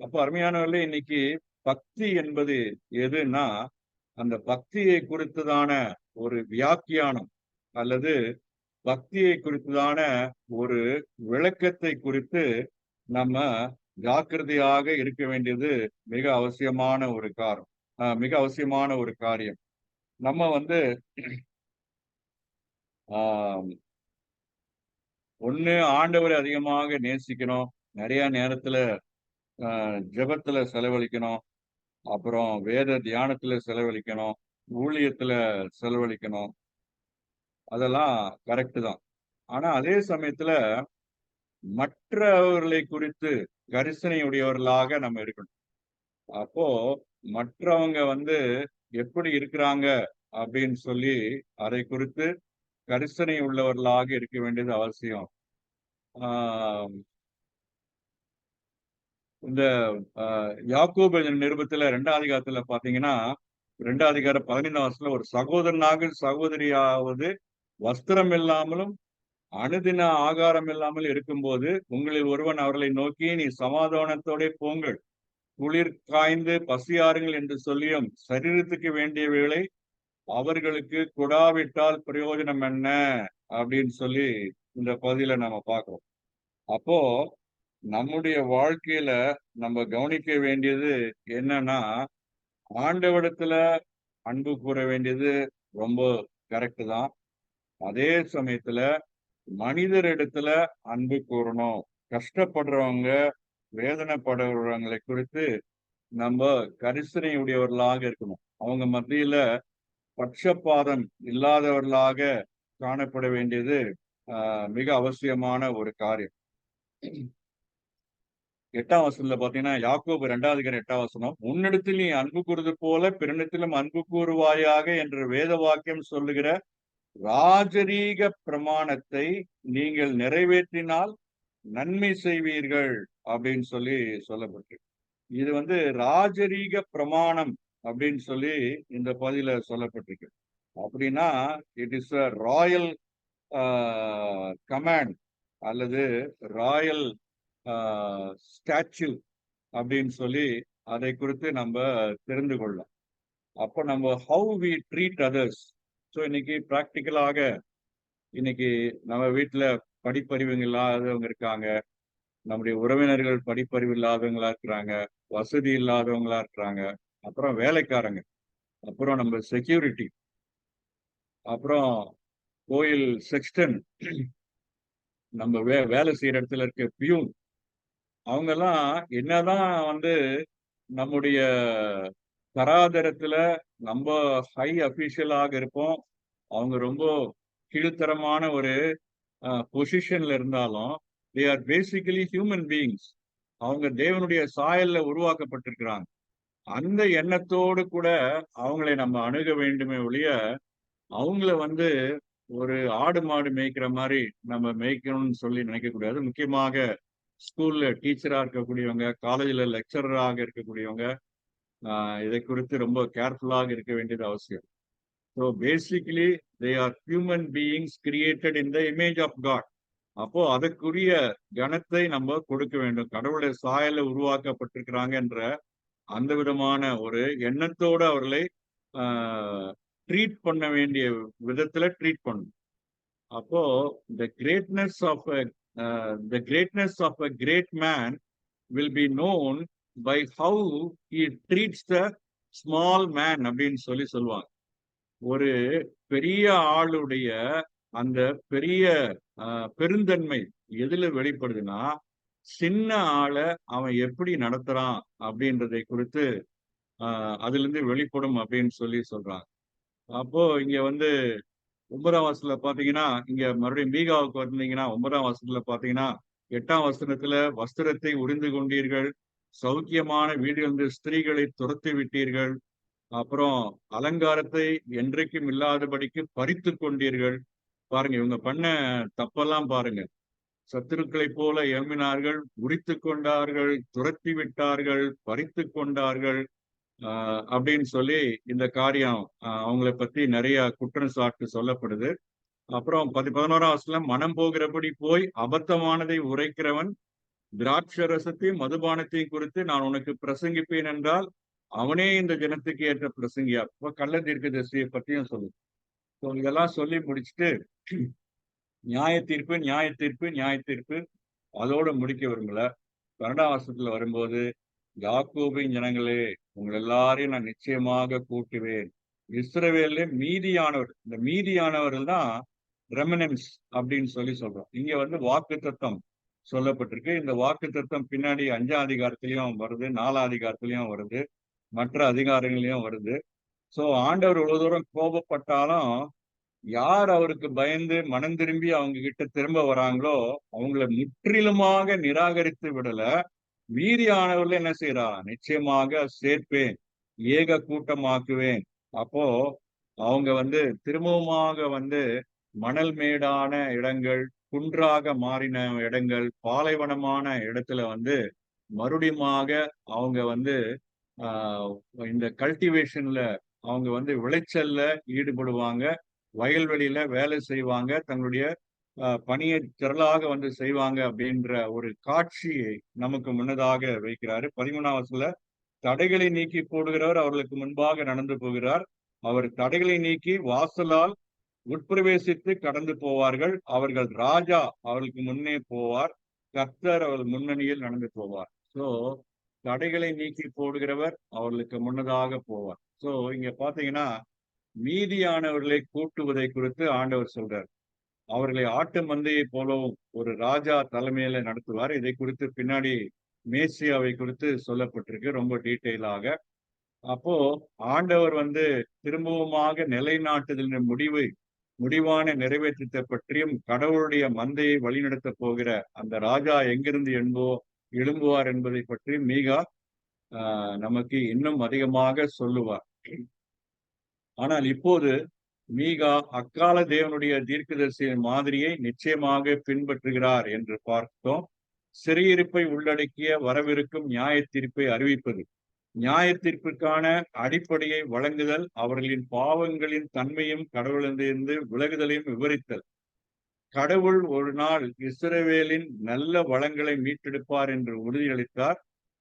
அப்ப அருமையானவர்களே, இன்னைக்கு பக்தி என்பது எதுன்னா அந்த பக்தியை குறித்ததான ஒரு வியாக்கியானம் அல்லது பக்தியை குறித்ததான ஒரு விளக்கத்தை குறித்து நம்ம ஜாக்கிரதையாக இருக்க வேண்டியது மிக அவசியமான ஒரு காரியம். நம்ம வந்து ஒண்ணு ஆண்டவரை அதிகமாக நேசிக்கணும், நிறைய நேரத்துல ஜெபத்துல செலவழிக்கணும், அப்புறம் வேத தியானத்துல செலவழிக்கணும், ஊழியத்துல செலவழிக்கணும், அதெல்லாம் கரெக்ட் தான். ஆனா அதே சமயத்துல மற்றவர்களை குறித்து கரிசனை உடையவர்களாக நம்ம இருக்கணும். அப்போ மற்றவங்க வந்து எப்படி இருக்கிறாங்க அப்படின்னு சொல்லி அதை குறித்து கரிசனை உள்ளவர்களாக இருக்க வேண்டியது அவசியம். ஆஹ் இந்த யாக்கோபு நிருபத்துல 2ஆம் அதிகாரத்துல பாத்தீங்கன்னா 2ஆம் அதிகாரம் 15ஆம் வசனத்துல ஒரு சகோதரனாக சகோதரியாவது வஸ்திரம் இல்லாமலும் அனுதின ஆகாரம் இல்லாமல் இருக்கும்போது உங்களில் ஒருவன் அவர்களை நோக்கி நீ சமாதானத்தோட போங்கள், குளிர் காய்ந்து பசியாருங்கள் என்று சொல்லியும் சரீரத்துக்கு வேண்டியவைகளை அவர்களுக்கு கொடாவிட்டால் பிரயோஜனம் என்ன அப்படின்னு சொல்லி இந்த பகுதியில நம்ம பார்க்கிறோம். அப்போ நம்முடைய வாழ்க்கையில நம்ம கவனிக்க வேண்டியது என்னன்னா, ஆண்டவரிடத்துல அன்பு கூற வேண்டியது ரொம்ப கரெக்ட் தான். அதே சமயத்துல மனிதரிடத்துல அன்பு கூறணும். கஷ்டப்படுறவங்க, வேதனைப்படுறவங்களை குறித்து நம்ம கரிசனை உடையவர்களாக இருக்கணும். அவங்க மத்தியில பட்சபாதம் இல்லாதவர்களாக காணப்பட வேண்டியது மிக அவசியமான ஒரு காரியம். 8ஆம் வசனத்துல பாத்தீங்கன்னா யாக்கோபு 2ஆம் அதிகாரம் 8ஆம் வசனம், உன்னிடத்தில் நீ அன்பு கூறுவது போல பிறனிடத்திலும் அன்பு கூறுவாயாக என்ற வேத வாக்கியம் சொல்லுகிற ராஜரீக பிரமாணத்தை நீங்கள் நிறைவேற்றினால் நன்மை செய்வீர்கள் அப்படின்னு சொல்லி சொல்லப்பட்டு, இது வந்து ராஜரீக பிரமாணம் அப்படின்னு சொல்லி இந்த பகுதியில சொல்லப்பட்டிருக்கு. அப்படின்னா it is a royal command அல்லது ராயல் ஸ்டாச்சு அப்படின்னு சொல்லி அதை குறித்து நம்ம தெரிந்து கொள்ளலாம். அப்போ நம்ம how we treat others. So இன்னைக்கு ப்ராக்டிக்கலாக இன்னைக்கு நம்ம வீட்டுல படிப்பறிவு இல்லாதவங்க இருக்காங்க, நம்முடைய உறவினர்கள் படிப்பறிவு இல்லாதவங்களா இருக்கிறாங்க, வசதி இல்லாதவங்களா இருக்கிறாங்க, அப்புறம் வேலைக்காரங்க, அப்புறம் நம்ம செக்யூரிட்டி, அப்புறம் கோயில் செக்ஸ்டன், நம்ம வேலை செய்யற இடத்துல இருக்க பியூன், அவங்க எல்லாம் என்னதான் வந்து நம்முடைய தராதரத்துல நம்ம ஹை அபிஷியலாக இருப்போம், அவங்க ரொம்ப கீழ்த்தரமான ஒரு பொசிஷன்ல இருந்தாலும் they are basically human beings. அவங்க தேவனுடைய சாயல்ல உருவாக்கப்பட்டிருக்கிறாங்க. அந்த எண்ணத்தோடு கூட அவங்களை நம்ம அணுக வேண்டுமே ஒழிய அவங்கள வந்து ஒரு ஆடு மாடு மேய்க்கிற மாதிரி நம்ம மேய்க்கணும்னு சொல்லி நினைக்க கூடாது. முக்கியமாக ஸ்கூல்ல டீச்சரா இருக்கக்கூடியவங்க, காலேஜ்ல லெக்சரராக இருக்கக்கூடியவங்க இதை குறித்து ரொம்ப கேர்ஃபுல்லாக இருக்க வேண்டியது அவசியம். So basically they are human beings created in the image of God. அப்போ அதற்குரிய கணத்தை நம்ம கொடுக்க வேண்டும். கடவுளுடைய சாயல உருவாக்கப்பட்டிருக்கிறாங்க என்ற அந்த விதமான ஒரு எண்ணத்தோடு அவர்களை ட்ரீட் பண்ண வேண்டிய விதத்துல ட்ரீட் பண்ணணும். அப்போ the greatness of a great man will be known by how he treats the small man அப்படின்னு சொல்லி சொல்லுவாங்க. ஒரு பெரிய ஆளுடைய அந்த பெரிய பெருந்தன்மை எதுல வெளிப்படுதுன்னா, சின்ன ஆளை அவன் எப்படி நடத்துறான் அப்படின்றதை குறித்து அதுல இருந்து வெளிப்படும் அப்படின்னு சொல்லி சொல்றாங்க. அப்போ இங்க வந்து 9ஆம் வசனத்துல பாத்தீங்கன்னா, இங்க மறுபடியும் மீகாவுக்கு வந்தீங்கன்னா 9ஆம் வசனத்துல பாத்தீங்கன்னா 8ஆம் வசனத்துல வஸ்திரத்தை உரிந்து கொண்டீர்கள், சௌக்கியமான வீடுகளிலிருந்து ஸ்திரீகளை துரத்தி விட்டீர்கள், அப்புறம் அலங்காரத்தை என்றைக்கும் இல்லாதபடிக்கு பறித்து கொண்டீர்கள். பாருங்க இவங்க பண்ண தப்பெல்லாம் பாருங்க. சத்துருக்களை போல எழும்பினார்கள், உரித்து கொண்டார்கள், துரத்தி விட்டார்கள், பறித்து கொண்டார்கள் அப்படின்னு சொல்லி இந்த காரியம் அவங்களை பத்தி நிறைய குற்றம் சாட்டு சொல்லப்படுது. அப்புறம் 11ஆம் வசனம், மனம் போகிறபடி போய் அபத்தமானதை உரைக்கிறவன் திராட்சரசத்தையும் மதுபானத்தையும் குறித்து நான் உனக்கு பிரசங்கிப்பேன் என்றால் அவனே இந்த ஜனத்துக்கு ஏற்ற பிரசங்கியா. இப்ப கள்ள தீர்க்கதரிசியை பத்தியும் சொல்லு. இதெல்லாம் சொல்லி முடிச்சுட்டு நியாய தீர்ப்பு நியாய தீர்ப்பு நியாய தீர்ப்பு அதோட முடிக்க விரும்பல. 12ஆம் வசனத்துல வரும்போது, யாக்கோபின் ஜனங்களே உங்கள் எல்லாரையும் நான் நிச்சயமாக கூட்டுவேன், இஸ்ரவேல்ல மீதியானவர். இந்த மீதியானவர்கள் தான் ரெமினன்ஸ் அப்படின்னு சொல்லி சொல்றோம். இங்க வந்து வாக்கு தத்தம் சொல்லப்பட்டிருக்கு. இந்த வாக்கு தத்தம் பின்னாடி 5ஆம் அதிகாரத்திலையும் வருது, 4ஆம் அதிகாரத்திலையும் வருது, மற்ற அதிகாரங்களையும் வருது. சோ ஆண்டவர் இவ்வளவு தூரம் கோபப்பட்டாலும் யார் அவருக்கு பயந்து மனம் திரும்பி அவங்க கிட்ட திரும்ப வராங்களோ அவங்கள முற்றிலுமாக நிராகரித்து விடல. மீதியானவர்கள் என்ன செய்யறா, நிச்சயமாக சேர்ப்பேன், ஏக கூட்டமாக்குவேன். அப்போ அவங்க வந்து திரும்பவுமாக வந்து மணல் மேடான இடங்கள், குன்றாக மாறின இடங்கள், பாலைவனமான இடத்துல வந்து மறுபடியுமாக அவங்க வந்து இந்த கல்டிவேஷன்ல அவங்க வந்து விளைச்சல்ல ஈடுபடுவாங்க, வயல்வெளியில வேலை செய்வாங்க, தங்களுடைய பணியை திரளாக வந்து செய்வாங்க அப்படின்ற ஒரு காட்சியை நமக்கு முன்னதாக வைக்கிறாரு. 13ஆம் வசனத்துல தடைகளை நீக்கி போடுகிறவர் அவர்களுக்கு முன்பாக நடந்து போகிறார். அவர் தடைகளை நீக்கி வாசலால் உட்பிரவேசித்து கடந்து போவார்கள். அவர்கள் ராஜா அவர்களுக்கு முன்னே போவார். கர்த்தர் அவர்கள் முன்னணியில் நடந்து போவார். சோ தடைகளை நீக்கி போடுகிறவர் அவர்களுக்கு முன்னதாக போவார். சோ இங்க பாத்தீங்கன்னா மீதியானவர்களை கூட்டுவதை குறித்து ஆண்டவர் சொல்றார். அவர்களை ஆட்டு மந்தையை போலவும் ஒரு ராஜா தலைமையில நடத்துவார். இதை குறித்து பின்னாடி மேசியாவை குறித்து சொல்லப்பட்டிருக்கு ரொம்ப டீட்டெயிலாக. அப்போ ஆண்டவர் வந்து திரும்பவுமாக நிலைநாட்டுதலின் முடிவான நிறைவேற்றத்தை பற்றியும் கடவுளுடைய மந்தையை வழிநடத்த போகிற அந்த ராஜா எங்கிருந்து எழும்புவார் என்பதை பற்றி மீகா நமக்கு இன்னும் அதிகமாக சொல்லுவார். ஆனால் இப்போது மீகா அக்கால தேவனுடைய தீர்க்கதரிசியின் மாதிரியை நிச்சயமாக பின்பற்றுகிறார் என்று பார்த்தோம். சிறையிருப்பை உள்ளடக்கிய வரவிருக்கும் நியாய தீர்ப்பை அறிவிப்பது, நியாய தீர்ப்பிற்கான அடிப்படையை வழங்குதல், அவர்களின் பாவங்களின் தன்மையும் கடவுளிலிருந்து விலகுதலையும் விவரித்தல். கடவுள் ஒரு நாள் இஸ்ரவேலின் நல்ல வளங்களை மீட்டெடுப்பார் என்று உறுதியளித்தார்.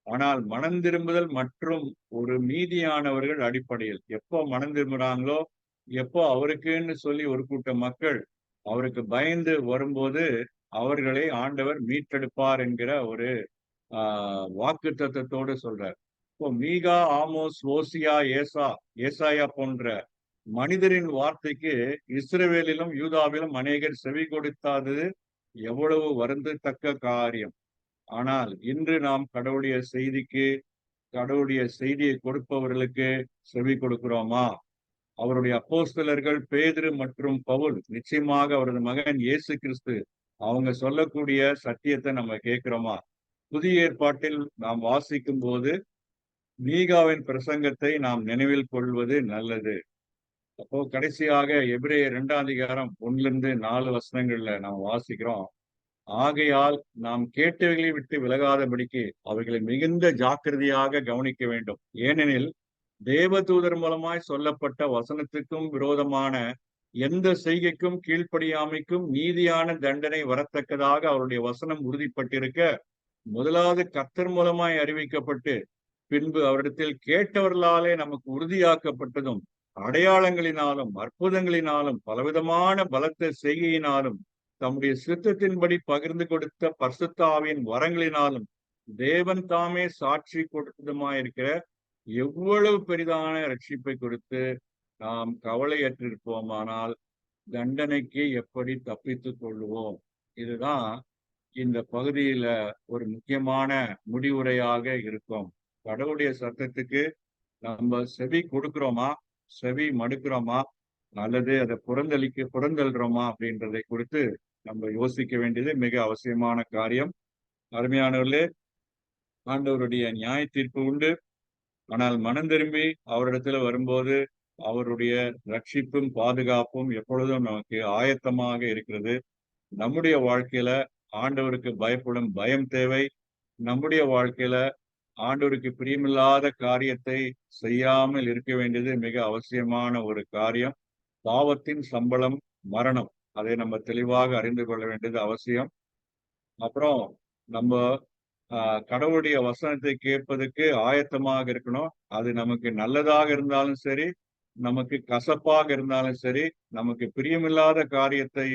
ஆனால் மனம் திரும்புதல் மற்றும் ஒரு மீதியானவர்கள் அடிப்படையில் எப்போ மனம் திரும்புறாங்களோ, எப்போ அவருக்குன்னு சொல்லி ஒரு கூட்ட மக்கள் அவருக்கு பயந்து வரும்போது அவர்களை ஆண்டவர் மீட்டெடுப்பார் என்கிற ஒரு வாக்கு தத்தத்தோடு சொல்றார். இப்போ மீகா, ஆமோஸ், ஓசியா, ஏசாயா போன்ற மனிதரின் வார்த்தைக்கு இஸ்ரவேலிலும் யூதாவிலும் அநேகர் செவி கொடுத்தாதது எவ்வளவு வருந்தத்தக்க காரியம். ஆனால் இன்று நாம் கடவுளுடைய செய்தியை கொடுப்பவர்களுக்கு செவி கொடுக்கிறோமா? அவருடைய அப்போஸ்தலர்கள் பேதுரு மற்றும் பவுல் நிச்சயமாக அவரது மகன் இயேசு கிறிஸ்து அவங்க சொல்லக்கூடிய சத்தியத்தை நம்ம கேட்கிறோமா? புதிய ஏற்பாட்டில் நாம் வாசிக்கும் போது மீகாவின் பிரசங்கத்தை நாம் நினைவில் கொள்வது நல்லது. அப்போ கடைசியாக எபிரேயர் 2ஆம் அதிகாரம் 1-4 வசனங்கள்ல நாம் வாசிக்கிறோம். ஆகையால் நாம் கேட்டவைகளை விட்டு விலகாதபடிக்கு அவைகளை மிகுந்த ஜாக்கிரதையாக கவனிக்க வேண்டும். ஏனெனில் தேவதூதர் மூலமாய் சொல்லப்பட்ட வசனத்துக்கும் விரோதமான எந்த செய்கைக்கும் கீழ்ப்படியாமைக்கும் நீதியான தண்டனை வரத்தக்கதாக அவருடைய வசனம் உறுதிப்பட்டிருக்க, முதலாவது கர்த்தர் மூலமாய் அறிவிக்கப்பட்டு பின்பு அவரிடத்தில் கேட்டவர்களாலே நமக்கு உறுதியாக்கப்பட்டதும் அடையாளங்களினாலும் அற்புதங்களினாலும் பலவிதமான பலத்த செய்கையினாலும் தம்முடைய சித்தத்தின்படி பகிர்ந்து கொடுத்த பரிசுத்த ஆவியின் வரங்களினாலும் தேவன் தாமே சாட்சி கொடுத்ததுமாயிருக்கிற எவ்வளவு பெரிதான ரட்சிப்பை குறித்து நாம் கவலையற்றிருப்போமானால் தண்டனைக்கு எப்படி தப்பித்துக் கொள்ளுவோம்? இதுதான் இந்த பகுதியில ஒரு முக்கியமான முடிவுரையாக இருக்கும். கடவுளுடைய சத்தத்துக்கு நம்ம செவி கொடுக்கிறோமா, செவி மடுக்கிறோமா, அல்லது அதை புறந்தள்ளுறோமா அப்படின்றதை குறித்து நம்ம யோசிக்க வேண்டியது மிக அவசியமான காரியம். அருமையானவர்களே, ஆண்டவருடைய நியாய தீர்ப்பு உண்டு. ஆனால் மனம் திரும்பி அவரிடத்துல வரும்போது அவருடைய ரட்சிப்பும் பாதுகாப்பும் எப்பொழுதும் நமக்கு ஆயத்தமாக இருக்கிறது. நம்முடைய வாழ்க்கையில ஆண்டவருக்கு பயப்படும் பயம் தேவை. நம்முடைய வாழ்க்கையில ஆண்டவருக்கு பிரியமில்லாத காரியத்தை செய்யாமல் இருக்க வேண்டியது மிக அவசியமான ஒரு காரியம். பாவத்தின் சம்பளம் மரணம், அதை நம்ம தெளிவாக அறிந்து கொள்ள வேண்டியது அவசியம். அப்புறம் நம்ம கடவுளுடைய வசனத்தை கேட்பதற்கு ஆயத்தமாக இருக்கணும். அது நமக்கு நல்லதாக இருந்தாலும் சரி, நமக்கு கசப்பாக இருந்தாலும் சரி, நமக்கு பிரியமில்லாத காரியத்தை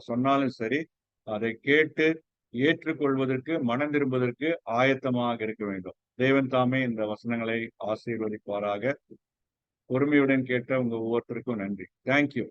சொன்னாலும் சரி, அதை கேட்டு ஏற்றுக்கொள்வதற்கு மனம் திரும்புவதற்கு ஆயத்தமாக இருக்க வேண்டும். தேவன் தாமே இந்த வசனங்களை ஆசீர்வதிப்பாராக. பொறுமையுடன் கேட்ட உங்க ஒவ்வொருத்தருக்கும் நன்றி. தேங்க்யூ.